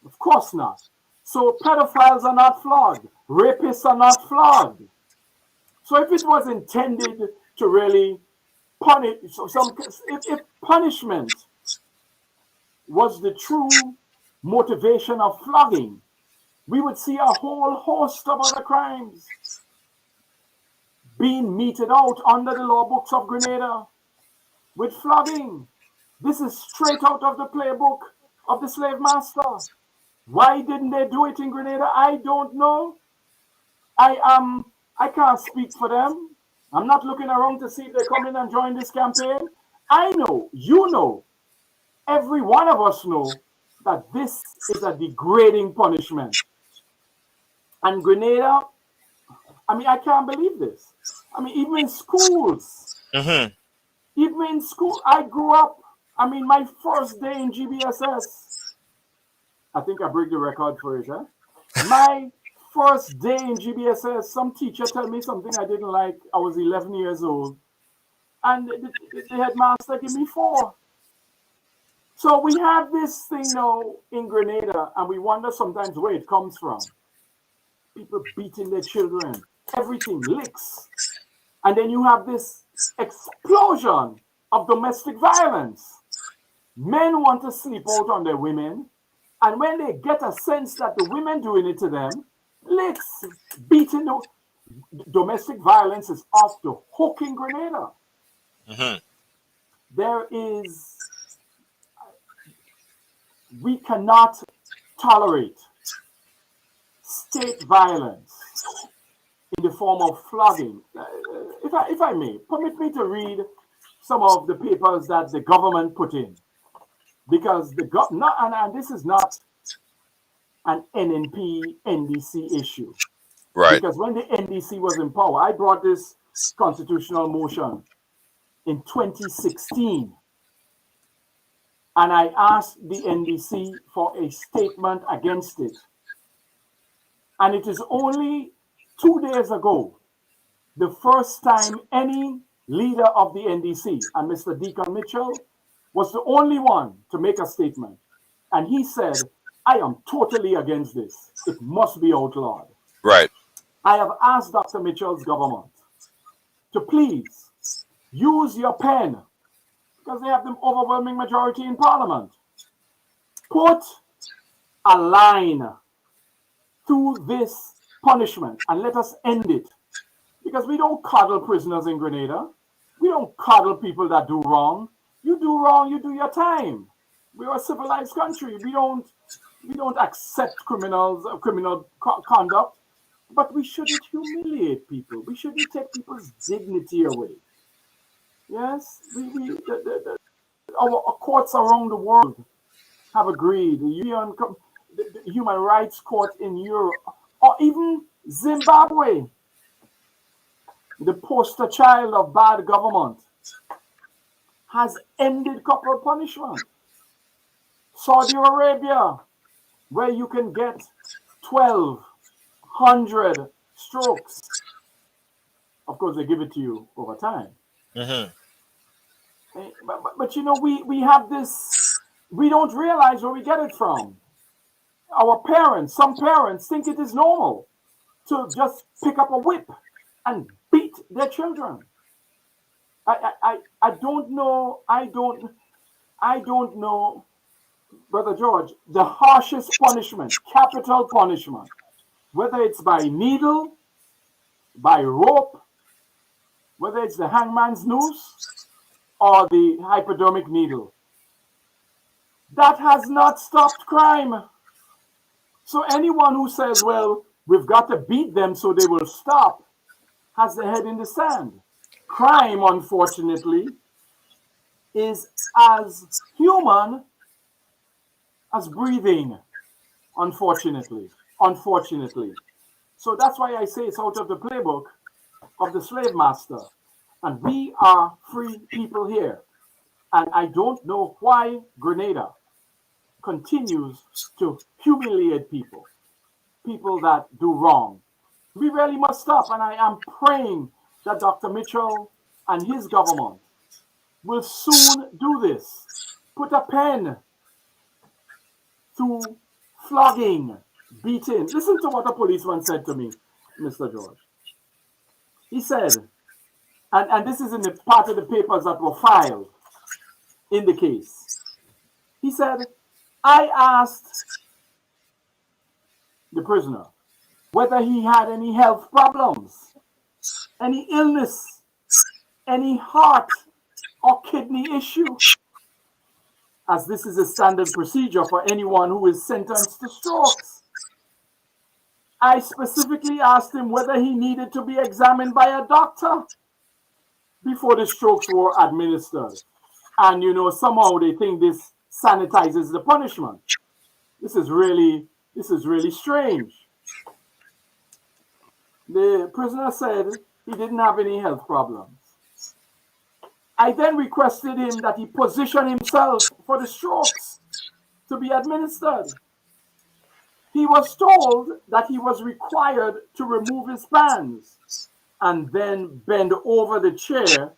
[SPEAKER 3] Of course not. So pedophiles are not flogged. Rapists are not flogged. So if it was intended to really punish, if punishment was the true motivation of flogging, we would see a whole host of other crimes being meted out under the law books of Grenada with flogging. This is straight out of the playbook of the slave master. Why didn't they do it in Grenada? I don't know. I can't speak for them. I'm not looking around to see if they come in and join this campaign. I know, you know, every one of us know that this is a degrading punishment. And Grenada, I mean, I can't believe this. I mean, even in schools, even in school, I grew up, I mean, my first day in GBSS, I think I break the record for it, huh? My first day in GBSS, some teacher told me something I didn't like. I was 11 years old. And the headmaster gave me 4. So we have this thing now in Grenada, and we wonder sometimes where it comes from. People beating their children, everything, licks. And then you have this explosion of domestic violence. Men want to sleep out on their women, and when they get a sense that the women doing it to them, licks, beating. Domestic violence is off the hook in Grenada. There is, we cannot tolerate state violence in the form of flogging. If I may, permit me to read some of the papers that the government put in. Because and this is not an NNP NDC issue.
[SPEAKER 2] Right.
[SPEAKER 3] Because when the NDC was in power, I brought this constitutional motion in 2016. And I asked the NDC for a statement against it. And it is only 2 days ago, the first time any leader of the NDC, and Mr. Deacon Mitchell, was the only one to make a statement. And he said, I am totally against this. It must be outlawed.
[SPEAKER 2] Right.
[SPEAKER 3] I have asked Dr. Mitchell's government to please use your pen, because they have the overwhelming majority in Parliament. Put a line through this punishment and let us end it. Because we don't coddle prisoners in Grenada. We don't coddle people that do wrong. You do wrong, you do your time. We are a civilized country. We don't accept criminal conduct, but we shouldn't humiliate people. We shouldn't take people's dignity away. Yes, our courts around the world have agreed. The Human Rights Court in Europe, or even Zimbabwe, the poster child of bad government, has ended corporal punishment. Saudi Arabia, where you can get 1,200 strokes. Of course, they give it to you over time. But you know, we have this, we don't realize where we get it from. Our parents, some parents think it is normal to just pick up a whip and beat their children. I don't know, Brother George, the harshest punishment, capital punishment, whether it's by needle, by rope, whether it's the hangman's noose or the hypodermic needle, that has not stopped crime. So anyone who says, well, we've got to beat them so they will stop, has their head in the sand. Crime, unfortunately, is as human as breathing, unfortunately. So that's why I say it's out of the playbook of the slave master. And we are free people here. And I don't know why Grenada continues to humiliate people, people that do wrong. We really must stop. And I am praying that Dr. Mitchell and his government will soon do this. Put a pen to flogging, beating. Listen to what a policeman said to me, Mr. George. He said, and this is in the part of the papers that were filed in the case. He said, I asked the prisoner whether he had any health problems, any illness, any heart or kidney issue, as this is a standard procedure for anyone who is sentenced to strokes. I specifically asked him whether he needed to be examined by a doctor before the strokes were administered. And somehow they think this sanitizes the punishment. This is really strange. The prisoner said he didn't have any health problems. I then requested him that he position himself for the strokes to be administered. He was told that he was required to remove his pants and then bend over the chair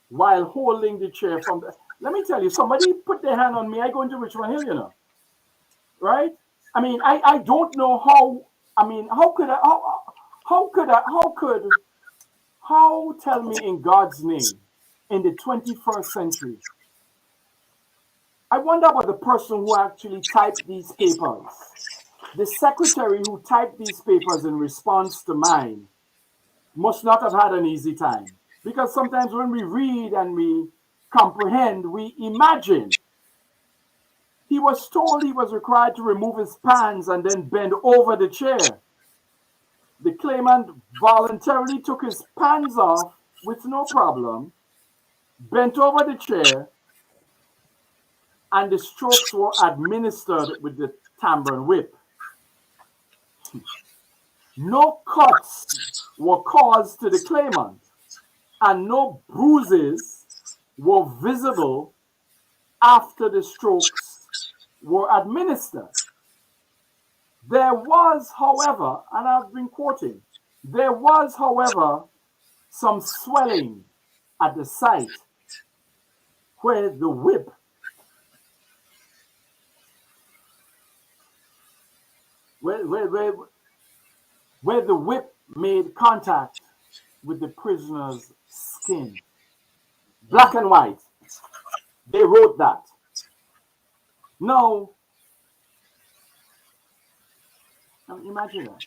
[SPEAKER 3] while holding the chair from the... Let me tell you, somebody put their hand on me, I go into Richmond Hill, right? I mean, I don't know how, how tell me in God's name, in the 21st century, I wonder about the person who actually typed these papers. The secretary who typed these papers in response to mine must not have had an easy time. Because sometimes when we read and we comprehend, we imagine. He was told he was required to remove his pants and then bend over the chair. The claimant voluntarily took his pants off with no problem, bent over the chair, and the strokes were administered with the tambourine whip. No cuts were caused to the claimant, and no bruises were visible after the strokes were administered. There was, however, and I've been quoting, there was, however, some swelling at the site where the whip where the whip made contact with the prisoner's skin. Black and white. They wrote that. Now, imagine that.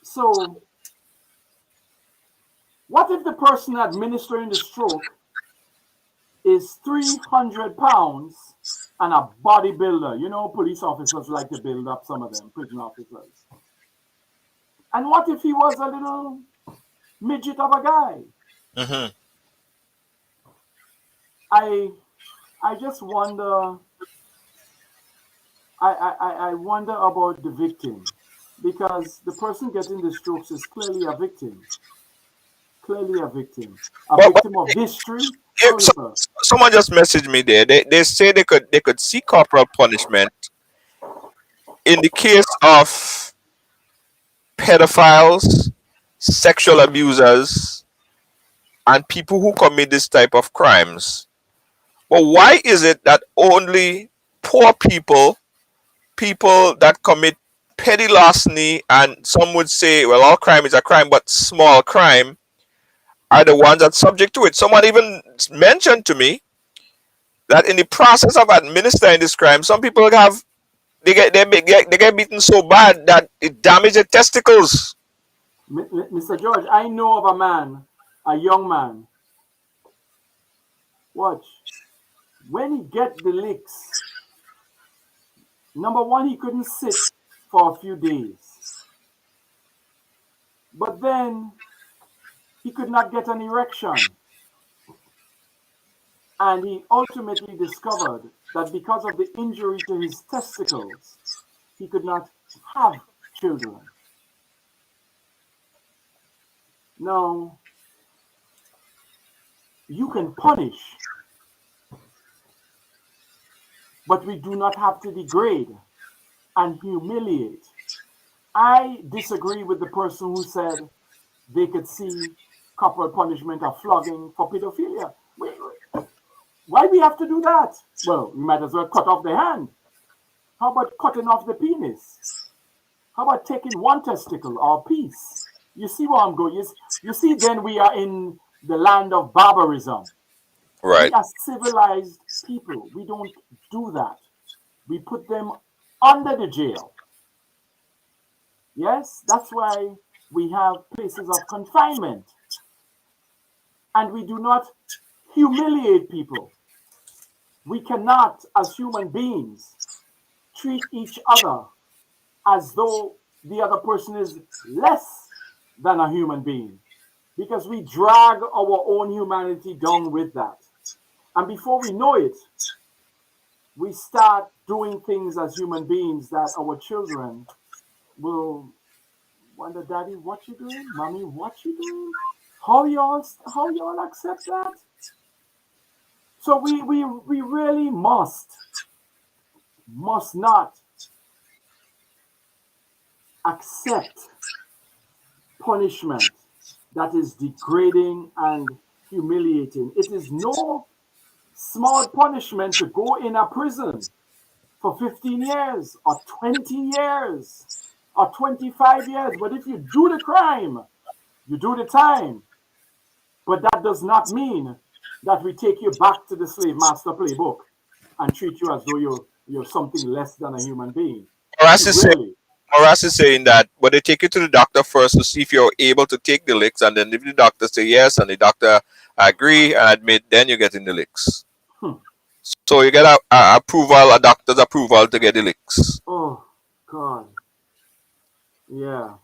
[SPEAKER 3] So, what if the person administering the stroke is 300 pounds and a bodybuilder? Police officers like to build up, some of them, prison officers. And what if he was a little midget of a guy?
[SPEAKER 2] Mm-hmm.
[SPEAKER 3] I just wonder. I wonder about the victim, because the person getting the strokes is clearly a victim. Clearly a victim. Victim of history.
[SPEAKER 2] Someone just messaged me there. They say they could see corporal punishment in the case of pedophiles, sexual abusers, and people who commit this type of crimes. But why is it that only poor people that commit petty larceny, and some would say, well, all crime is a crime, but small crime, are the ones that subject to it? Someone even mentioned to me that in the process of administering this crime, some people they get beaten so bad that it damages their testicles.
[SPEAKER 3] Mr. George, I know of a man, a young man. Watch. When he get the licks, number one, he couldn't sit for a few days. But then he could not get an erection. And he ultimately discovered that because of the injury to his testicles, he could not have children. Now, you can punish but we do not have to degrade and humiliate. I disagree with the person who said they could see corporal punishment or flogging for pedophilia. Why we have to do that? Well, we might as well cut off the hand. How about cutting off the penis? How about taking one testicle or a piece? You see where I'm going? You see, then we are in the land of barbarism. We
[SPEAKER 2] Right.
[SPEAKER 3] are civilized people. We don't do that. We put them under the jail. Yes, that's why we have places of confinement. And we do not humiliate people. We cannot, as human beings, treat each other as though the other person is less than a human being, because we drag our own humanity down with that. And before we know it, we start doing things as human beings that our children will wonder, Daddy, what you doing? Mommy, what you doing? How y'all accept that? So we really must not accept punishment that is degrading and humiliating. It is no small punishment to go in a prison for 15 years or 20 years or 25 years. But if you do the crime, you do the time. But that does not mean that we take you back to the slave master playbook and treat you as though you're something less than a human being.
[SPEAKER 2] Moras is saying,
[SPEAKER 3] Really.
[SPEAKER 2] Moras is saying that, but they take you to the doctor first to see if you're able to take the licks, and then if the doctor say yes, and the doctor agree and admit, then you get in the licks.
[SPEAKER 3] Hmm.
[SPEAKER 2] So you get a doctor's approval to get the licks.
[SPEAKER 3] Oh, God. Yeah.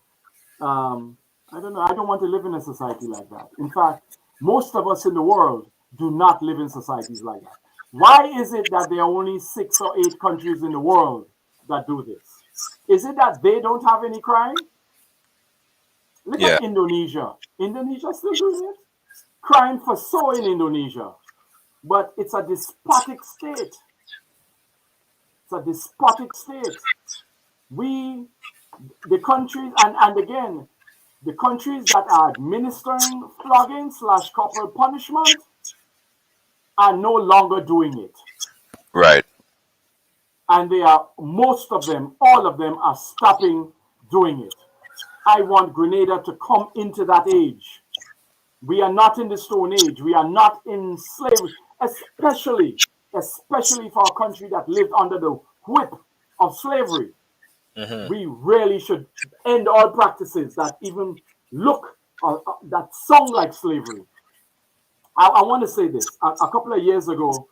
[SPEAKER 3] I don't know. I don't want to live in a society like that. In fact, most of us in the world do not live in societies like that. Why is it that there are only 6 or 8 countries in the world that do this? Is it that they don't have any crime? Look
[SPEAKER 2] Yeah.
[SPEAKER 3] at Indonesia. Indonesia still doing it. Crime for so in Indonesia. But it's a despotic state. It's a despotic state. The countries, and again, the countries that are administering flogging / corporal punishment are no longer doing it.
[SPEAKER 2] Right.
[SPEAKER 3] And most of them, all of them are stopping doing it. I want Grenada to come into that age. We are not in the Stone Age. We are not in slavery, especially for a country that lived under the whip of slavery.
[SPEAKER 2] Mm-hmm.
[SPEAKER 3] We really should end all practices that even look that sound like slavery. I want to say this. A couple of years ago,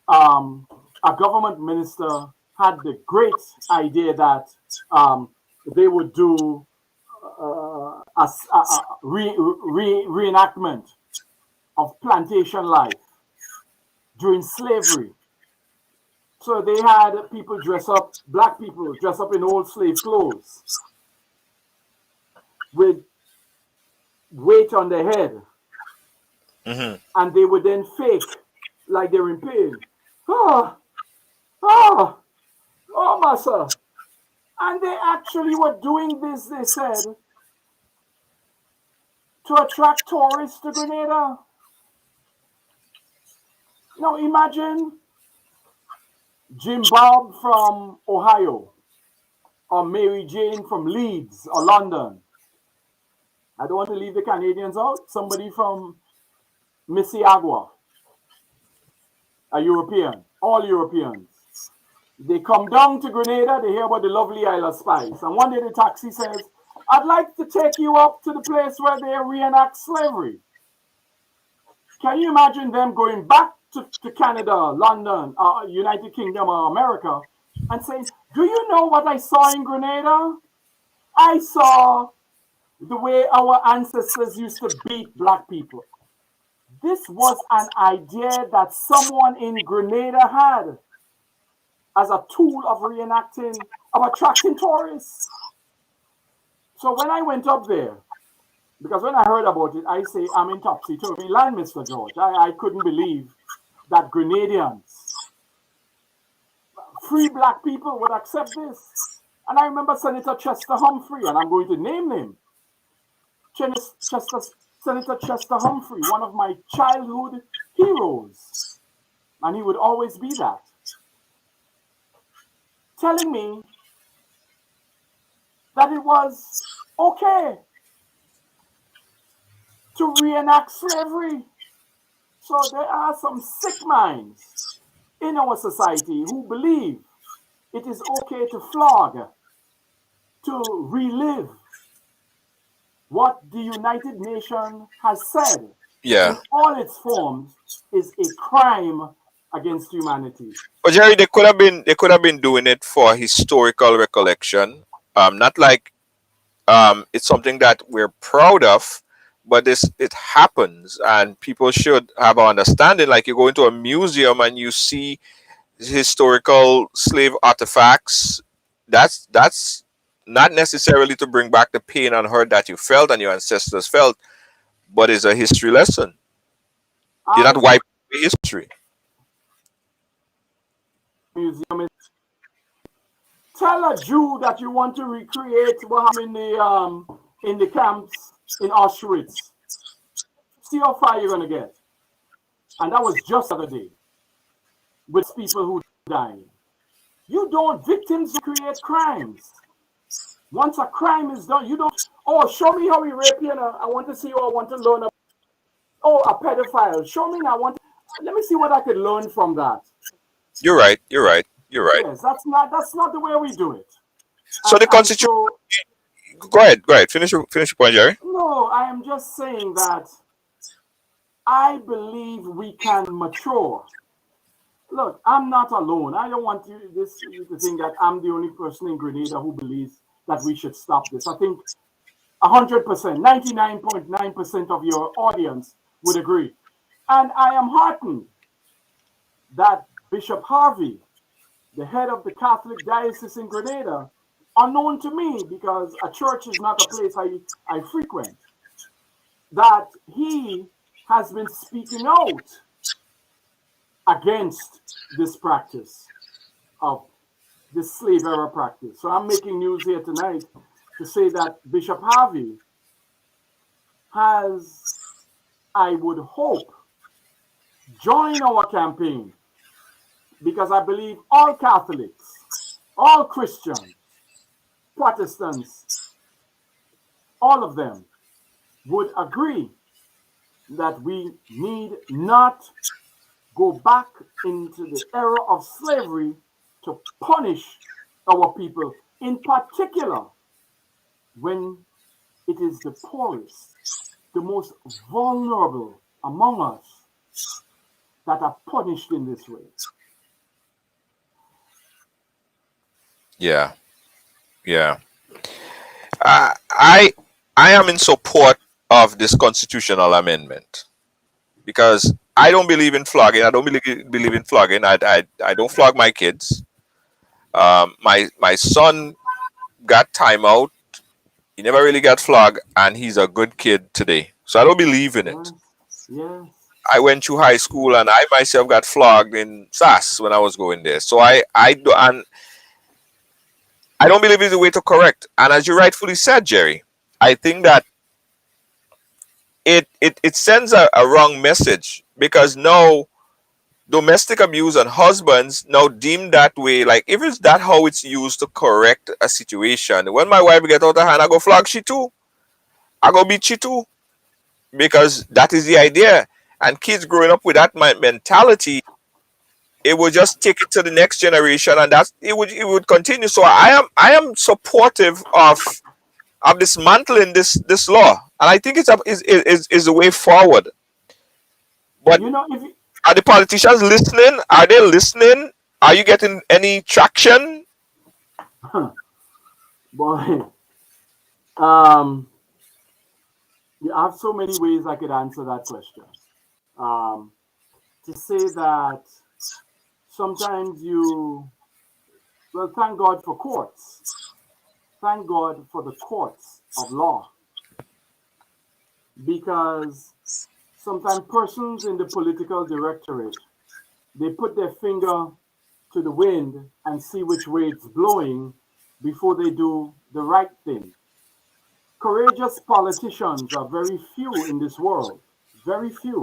[SPEAKER 3] a government minister had the great idea that they would do a reenactment of plantation life during slavery. So they had people black people dress up in old slave clothes with weight on their head.
[SPEAKER 2] Mm-hmm.
[SPEAKER 3] And they would then fake like they're in pain. Oh, oh, oh, massa. And they actually were doing this, they said, to attract tourists to Grenada. Now imagine Jim Bob from Ohio or Mary Jane from Leeds or London. I don't want to leave the Canadians out. Somebody from Mississauga, a European, all Europeans. They come down to Grenada, they hear about the lovely Isle of Spice. And one day the taxi says, I'd like to take you up to the place where they reenact slavery. Can you imagine them going back to Canada, London, United Kingdom, or America, and saying, do you know what I saw in Grenada? I saw the way our ancestors used to beat black people. This was an idea that someone in Grenada had as a tool of attracting tourists. So when I went up there, because when I heard about it, I say, I'm in topsy-turvy land, Mr. George. I couldn't believe that Grenadians free black people would accept this. And I remember Senator Chester Humphrey, and I'm going to name him. Senator Chester Humphrey, one of my childhood heroes. And he would always be that. Telling me that it was okay to reenact slavery. So there are some sick minds in our society who believe it is okay to flog, to relive what the United Nations has said in all its forms is a crime against humanity.
[SPEAKER 2] But Jerry, they could have been doing it for historical recollection. Not like it's something that we're proud of, but it happens, and people should have an understanding. Like you go into a museum and you see historical slave artifacts. That's not necessarily to bring back the pain and hurt that you felt and your ancestors felt, but it's a history lesson. You're not wiping away history.
[SPEAKER 3] Museum is tell a Jew that you want to recreate what happened in the camps in Auschwitz. See how far you're gonna get. And that was just the other day with people who died. You don't victims create crimes. Once a crime is done, you don't. Oh, show me how he raped you. I want to see. I want to learn. Oh, a pedophile. Show me. Let me see what I could learn from that.
[SPEAKER 2] You're right. You're right. You're right.
[SPEAKER 3] Yes, that's not the way we do it.
[SPEAKER 2] So the Constitution. Go ahead. Go ahead. Finish your point, Jerry.
[SPEAKER 3] No, I am just saying that I believe we can mature. Look, I'm not alone. I don't want you to think that I'm the only person in Grenada who believes that we should stop this. I think 100%, 99.9% of your audience would agree. And I am heartened that Bishop Harvey, the head of the Catholic Diocese in Grenada, unknown to me because a church is not a place I frequent, that he has been speaking out against this practice of this slave era practice. So I'm making news here tonight to say that Bishop Harvey has, I would hope, joined our campaign, because I believe all Catholics, all Christians, Protestants, all of them would agree that we need not go back into the era of slavery to punish our people, in particular when it is the poorest, the most vulnerable among us that are punished in this way.
[SPEAKER 2] Yeah. Yeah. I am in support of this constitutional amendment because I don't believe in flogging. I don't believe in flogging. I don't flog my kids. My son got time out. He never really got flogged, and he's a good kid today. So I don't believe in it.
[SPEAKER 3] Yeah.
[SPEAKER 2] I went through high school, and I myself got flogged in SAS when I was going there. So I don't believe it's the way to correct. And as you rightfully said, Jerry, I think that it sends a wrong message, because now domestic abuse and husbands now deemed that way. Like, if it's that how it's used to correct a situation, when my wife get out of hand, I go flog she too. I go beat she too. Because that is the idea. And kids growing up with that mentality, it would just take it to the next generation, and it would continue. So I am supportive of dismantling this law, and I think is the way forward. But are the politicians listening? Are they listening? Are you getting any traction?
[SPEAKER 3] Boy, you have so many ways I could answer that question. To say that sometimes thank God for courts. Thank God for the courts of law. Because sometimes persons in the political directorate, they put their finger to the wind and see which way it's blowing before they do the right thing. Courageous politicians are very few in this world, very few.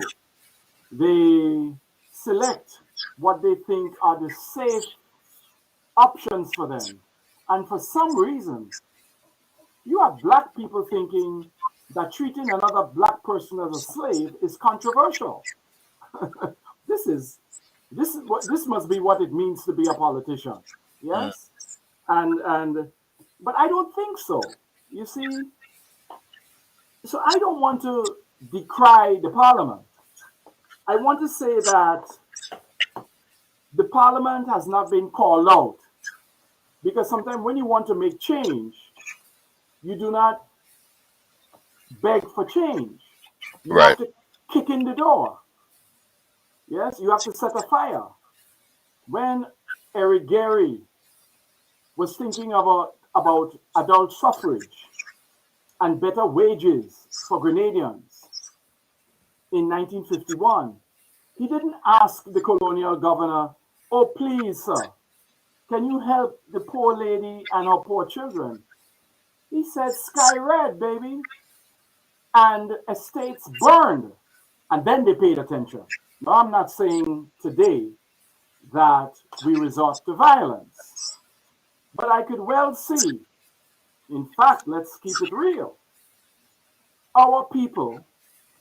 [SPEAKER 3] They select what they think are the safe options for them. And for some reason, you have black people thinking that treating another black person as a slave is controversial. this is this must be what it means to be a politician. Yes? And but I don't think so. You see, so I don't want to decry the parliament. I want to say that the parliament has not been called out, because sometimes when you want to make change, you do not beg for change. You
[SPEAKER 2] Right.
[SPEAKER 3] have to kick in the door. Yes, you have to set a fire. When Eric Gary was thinking about adult suffrage and better wages for Grenadians in 1951, he didn't ask the colonial governor, "Oh, please, sir, can you help the poor lady and her poor children?" He said, "Sky red, baby." And estates burned. And then they paid attention. Now, I'm not saying today that we resort to violence, but I could well see, in fact, let's keep it real. Our people,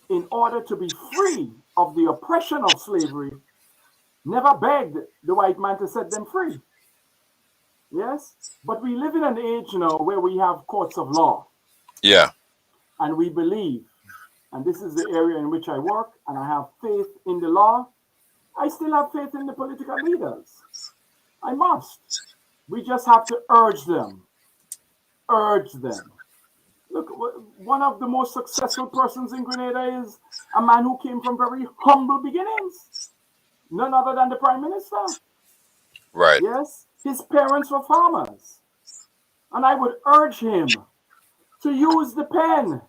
[SPEAKER 3] in order to be free of the oppression of slavery, never begged the white man to set them free. Yes? But we live in an age now where we have courts of law.
[SPEAKER 2] Yeah.
[SPEAKER 3] And we believe, and this is the area in which I work, and I have faith in the law. I still have faith in the political leaders. I must. We just have to urge them. Urge them. Look, one of the most successful persons in Grenada is a man who came from very humble beginnings. None other than the Prime Minister.
[SPEAKER 2] Right.
[SPEAKER 3] Yes, his parents were farmers. And I would urge him to use the pen.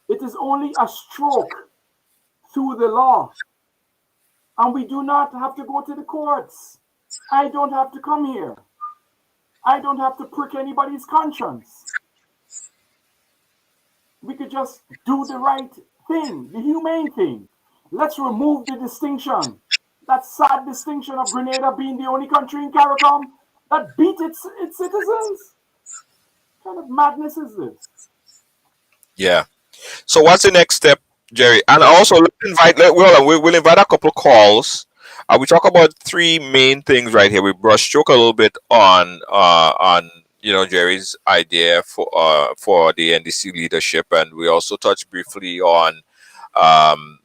[SPEAKER 3] It is only a stroke through the law. And we do not have to go to the courts. I don't have to come here. I don't have to prick anybody's conscience. We could just do the right thing, the humane thing. Let's remove the distinction, that sad distinction of Grenada being the only country in CARICOM that beat its citizens. What kind of madness is this?
[SPEAKER 2] Yeah. So what's the next step, Jerry? And also we'll invite a couple of calls. We talk about three main things right here. We brushstroke a little bit on Jerry's idea for the NDC leadership, and we also touch briefly on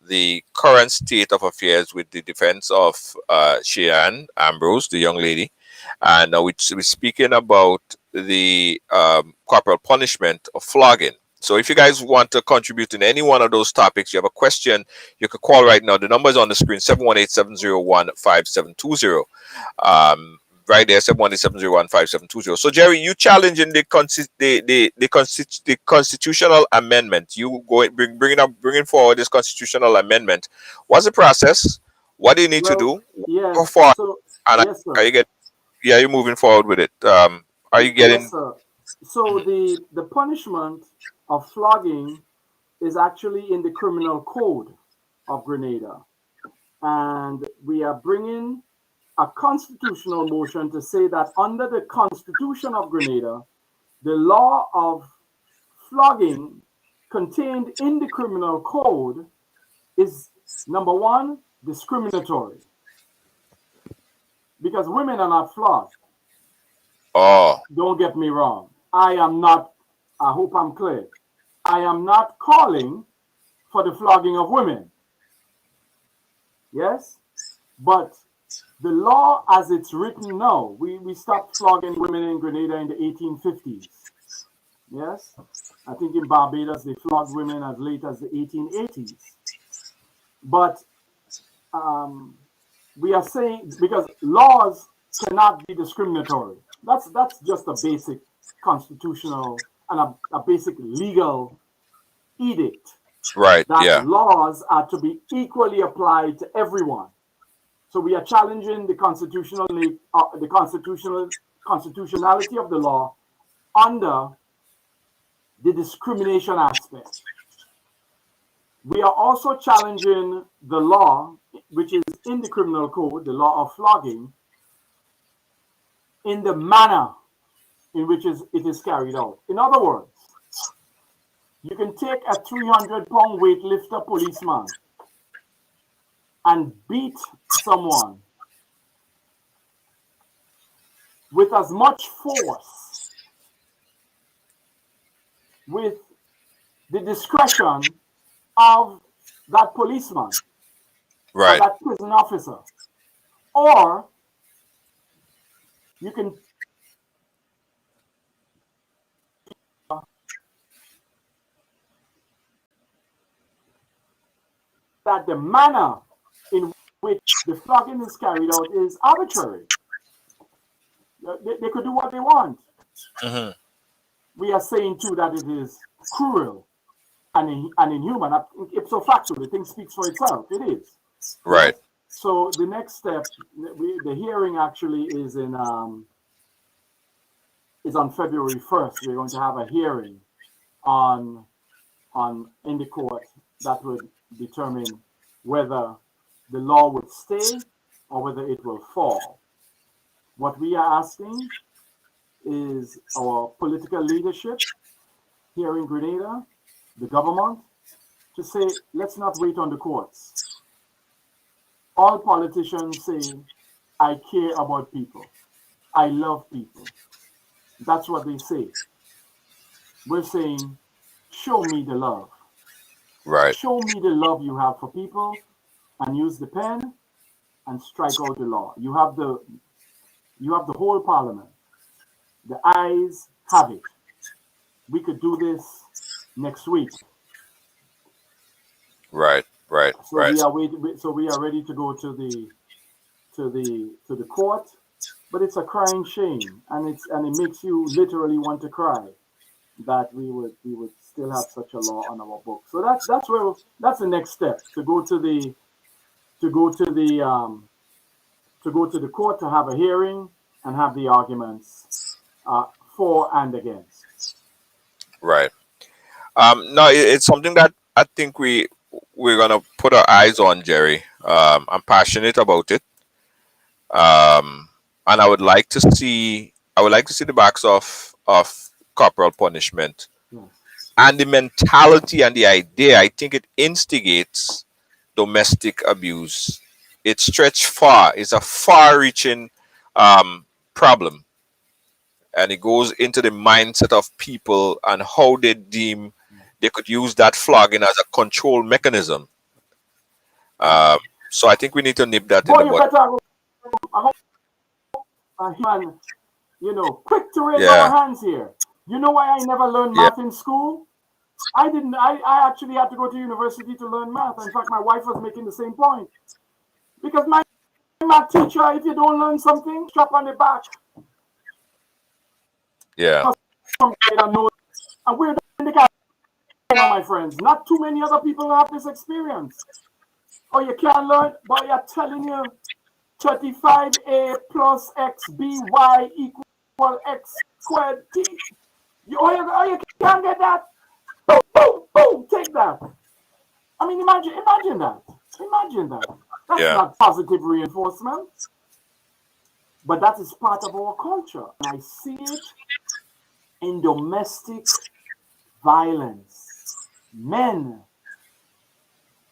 [SPEAKER 2] the current state of affairs with the defense of Cheyenne Ambrose, the young lady, and we're speaking about the corporal punishment of flogging. So if you guys want to contribute in any one of those topics, you have a question, you can call right now. The number is on the screen, 718-701-5720. Right there, 718-701-5720. So Jerry, you challenging the constitutional amendment. You bringing forward this constitutional amendment. What's the process? What do you need to do?
[SPEAKER 3] Yes.
[SPEAKER 2] How far?
[SPEAKER 3] So,
[SPEAKER 2] And
[SPEAKER 3] yes, sir.
[SPEAKER 2] you're moving forward with it. Are you getting?
[SPEAKER 3] Yes, sir. So the punishment of flogging is actually in the criminal code of Grenada. And we are bringing a constitutional motion to say that under the Constitution of Grenada, the law of flogging contained in the criminal code is, number one, discriminatory. Because women are not flogged.
[SPEAKER 2] Oh.
[SPEAKER 3] Don't get me wrong. I hope I'm clear. I am not calling for the flogging of women. Yes? But the law as it's written now, we stopped flogging women in Grenada in the 1850s. Yes? I think in Barbados they flogged women as late as the 1880s. But we are saying, because laws cannot be discriminatory. That's just a basic constitutional and a basic legal edict.
[SPEAKER 2] Right.
[SPEAKER 3] That
[SPEAKER 2] Yeah.
[SPEAKER 3] laws are to be equally applied to everyone. So we are challenging the constitutionality of the law under the discrimination aspect. We are also challenging the law, which is in the criminal code, the law of flogging, in the manner in which it is carried out. In other words, you can take a 300-pound weightlifter policeman and beat someone with as much force, with the discretion of that policeman, or that prison officer. Or you can that the manner in which the flogging is carried out is arbitrary. They could do what they want.
[SPEAKER 2] Mm-hmm.
[SPEAKER 3] We are saying too that it is cruel and inhuman. Ipso facto, the thing speaks for itself. It is.
[SPEAKER 2] Right.
[SPEAKER 3] So the next step, the hearing actually is on February 1st. We're going to have a hearing in the court that would determine whether the law would stay or whether it will fall. What we are asking is our political leadership here in Grenada, the government, to say, let's not wait on the courts. All politicians say, I care about people. I love people. That's what they say. We're saying, show me the love.
[SPEAKER 2] Right.
[SPEAKER 3] Show me the love you have for people, and use the pen and strike out the law. You have the whole parliament. The ayes have it. We could do this next week.
[SPEAKER 2] Right.
[SPEAKER 3] So we are waiting. So we are ready to go to the court. But it's a crying shame, and it makes you literally want to cry that we would still have such a law on our books. So that's the next step, to go to the court to have a hearing and have the arguments for and against.
[SPEAKER 2] Right. No, it's something that I think we're gonna put our eyes on, Jerry. I'm passionate about it. And I would like to see the backs of corporal punishment.
[SPEAKER 3] Yes.
[SPEAKER 2] And the mentality and the idea, I think it instigates domestic abuse. It stretched far. It's a far-reaching problem, and it goes into the mindset of people and how they deem they could use that flogging as a control mechanism. So I think we need to nip that in the bud.
[SPEAKER 3] Man, quick to raise our hands here. You know why I never learned math in school? I didn't. I actually had to go to university to learn math. In fact, my wife was making the same point. Because my math teacher, if you don't learn something, strap on the back.
[SPEAKER 2] Yeah.
[SPEAKER 3] And we're in the category, my friends. Not too many other people have this experience. Oh, you can't learn, but you're telling you 35a plus xby equal x squared t. You can't get that. Boom, boom, boom, take that. I mean, imagine that. Imagine that. That's not positive reinforcement. But that is part of our culture. And I see it in domestic violence. Men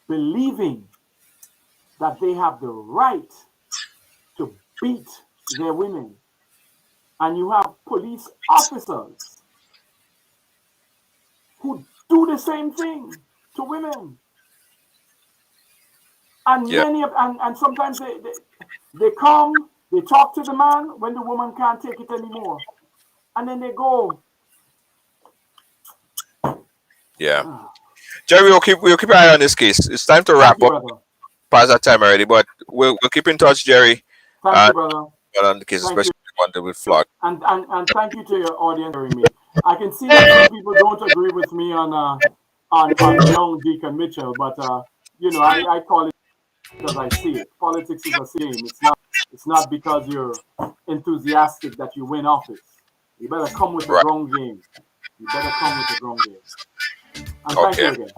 [SPEAKER 3] believing that they have the right to beat their women. And you have police officers who do the same thing to women. And and sometimes they come, they talk to the man when the woman can't take it anymore. And then they go.
[SPEAKER 2] Yeah. Jerry, we'll keep an eye on this case. It's time to wrap up. Past that time already, but we'll keep in touch, Jerry.
[SPEAKER 3] Thank you, brother.
[SPEAKER 2] On the case, especially the one with Flog.
[SPEAKER 3] And thank you to your audience hearing me. I can see that some people don't agree with me on young Deacon Mitchell, but I call it because I see it. Politics is a game. It's not because you're enthusiastic that you win office. You better come with a
[SPEAKER 2] Right.
[SPEAKER 3] ground game. You better come with a ground game. And thank
[SPEAKER 2] Okay.
[SPEAKER 3] you again.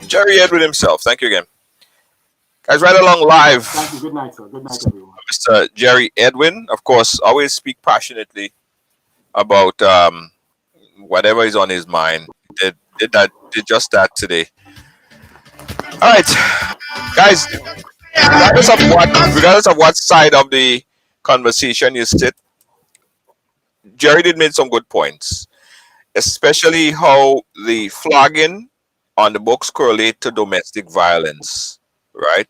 [SPEAKER 2] Jerry Edwin himself. Thank you again. Guys, right along live.
[SPEAKER 3] Thank you. Good night, sir. Good night, everyone.
[SPEAKER 2] Mr. Jerry Edwin, of course, always speak passionately about whatever is on his mind. Did just that today. All right, guys. Regardless of what side of the conversation you sit, Jerry did make some good points, especially how the flogging on the books correlate to domestic violence, right?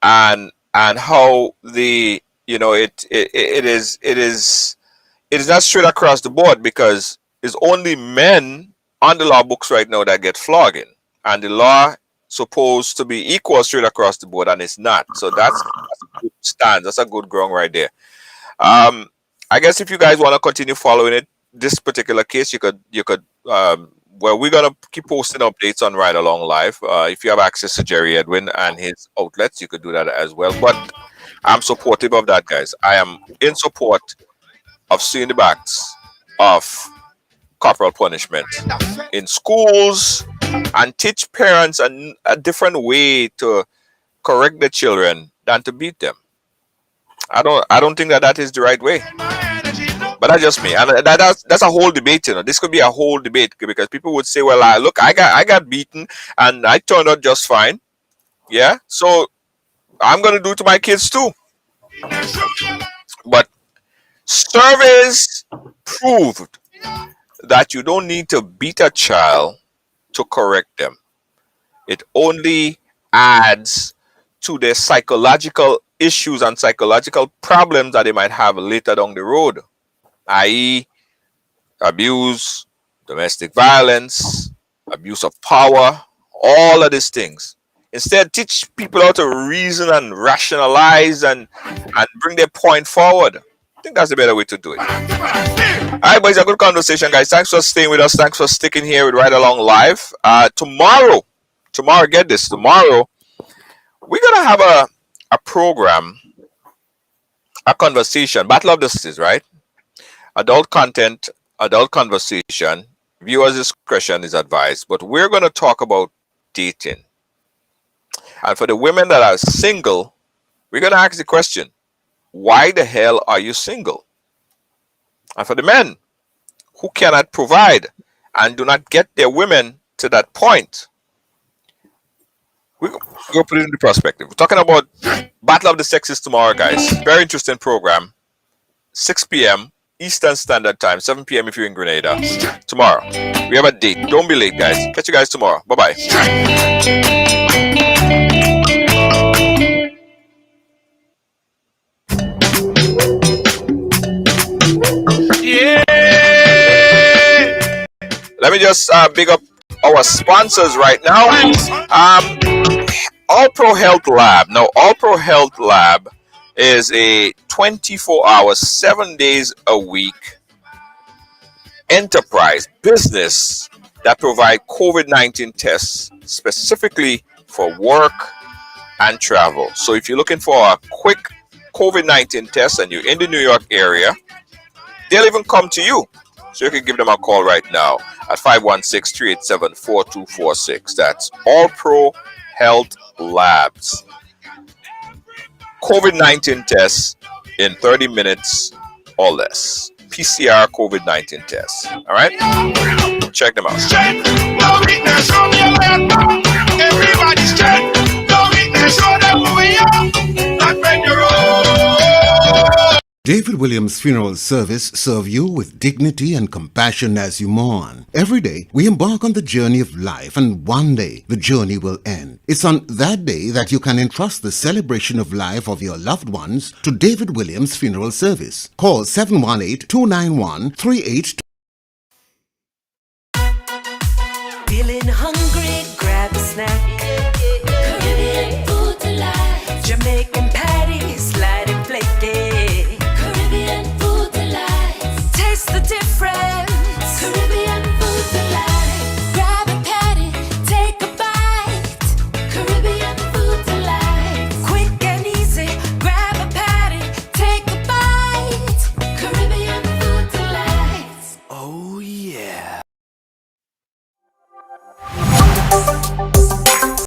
[SPEAKER 2] And how the it is not straight across the board because it's only men on the law books right now that get flogging, and the law supposed to be equal straight across the board, and it's not. So that's a good stance. That's a good ground right there. I guess if you guys want to continue following it, this particular case, you could. Well, we're gonna keep posting updates on Ridealong Live. If you have access to Jerry Edwin and his outlets, you could do that as well. But I'm supportive of that, guys. I am in support of seeing the backs of corporal punishment in schools and teach parents a different way to correct their children than to beat them. I don't think that is the right way. But that's just me, and that's a whole debate. This could be a whole debate because people would say, "Well, look, I got beaten, and I turned out just fine." Yeah, so I'm gonna do it to my kids too. But surveys proved that you don't need to beat a child to correct them. It only adds to their psychological issues and psychological problems that they might have later down the road, i.e., abuse, domestic violence, abuse of power, all of these things. Instead, teach people how to reason and rationalize and bring their point forward. I think that's the better way to do it. All right, boys, a good conversation, guys. Thanks for staying with us. Thanks for sticking here with Ridealong Live. Tomorrow, get this. Tomorrow, we're gonna have a program, a conversation, Battle of the Cities, right? Adult content, adult conversation. Viewers' discretion is advised. But we're going to talk about dating. And for the women that are single, we're going to ask the question, why the hell are you single? And for the men who cannot provide and do not get their women to that point, we're going to put it into perspective. We're talking about Battle of the Sexes tomorrow, guys. Very interesting program. 6 p.m. Eastern Standard Time, 7 p.m. if you're in Grenada. Tomorrow. We have a date. Don't be late, guys. Catch you guys tomorrow. Bye-bye.
[SPEAKER 1] Yeah.
[SPEAKER 2] Let me just big up our sponsors right now. All Pro Health Lab. Now, All Pro Health Lab is a 24-hour, 7 days a week enterprise business that provide COVID-19 tests specifically for work and travel. So if you're looking for a quick COVID-19 test and you're in the New York area, they'll even come to you. So you can give them a call right now at 516-387-4246. That's All Pro Health Labs. COVID-19 tests in 30 minutes or less. PCR COVID-19 tests. All right? Check them out.
[SPEAKER 1] No weakness on your land. Everybody's strength. No weakness on them who we are. Not bend your road.
[SPEAKER 4] David Williams Funeral Service serve you with dignity and compassion as you mourn. Every day, we embark on the journey of life, and one day, the journey will end. It's on that day that you can entrust the celebration of life of your loved ones to David Williams Funeral Service. Call 718-291-3822.
[SPEAKER 5] Feeling hungry, grab a snack. Caribbean food delight. Jamaican patties, light and flaky. Caribbean food delight. Taste the difference. Caribbean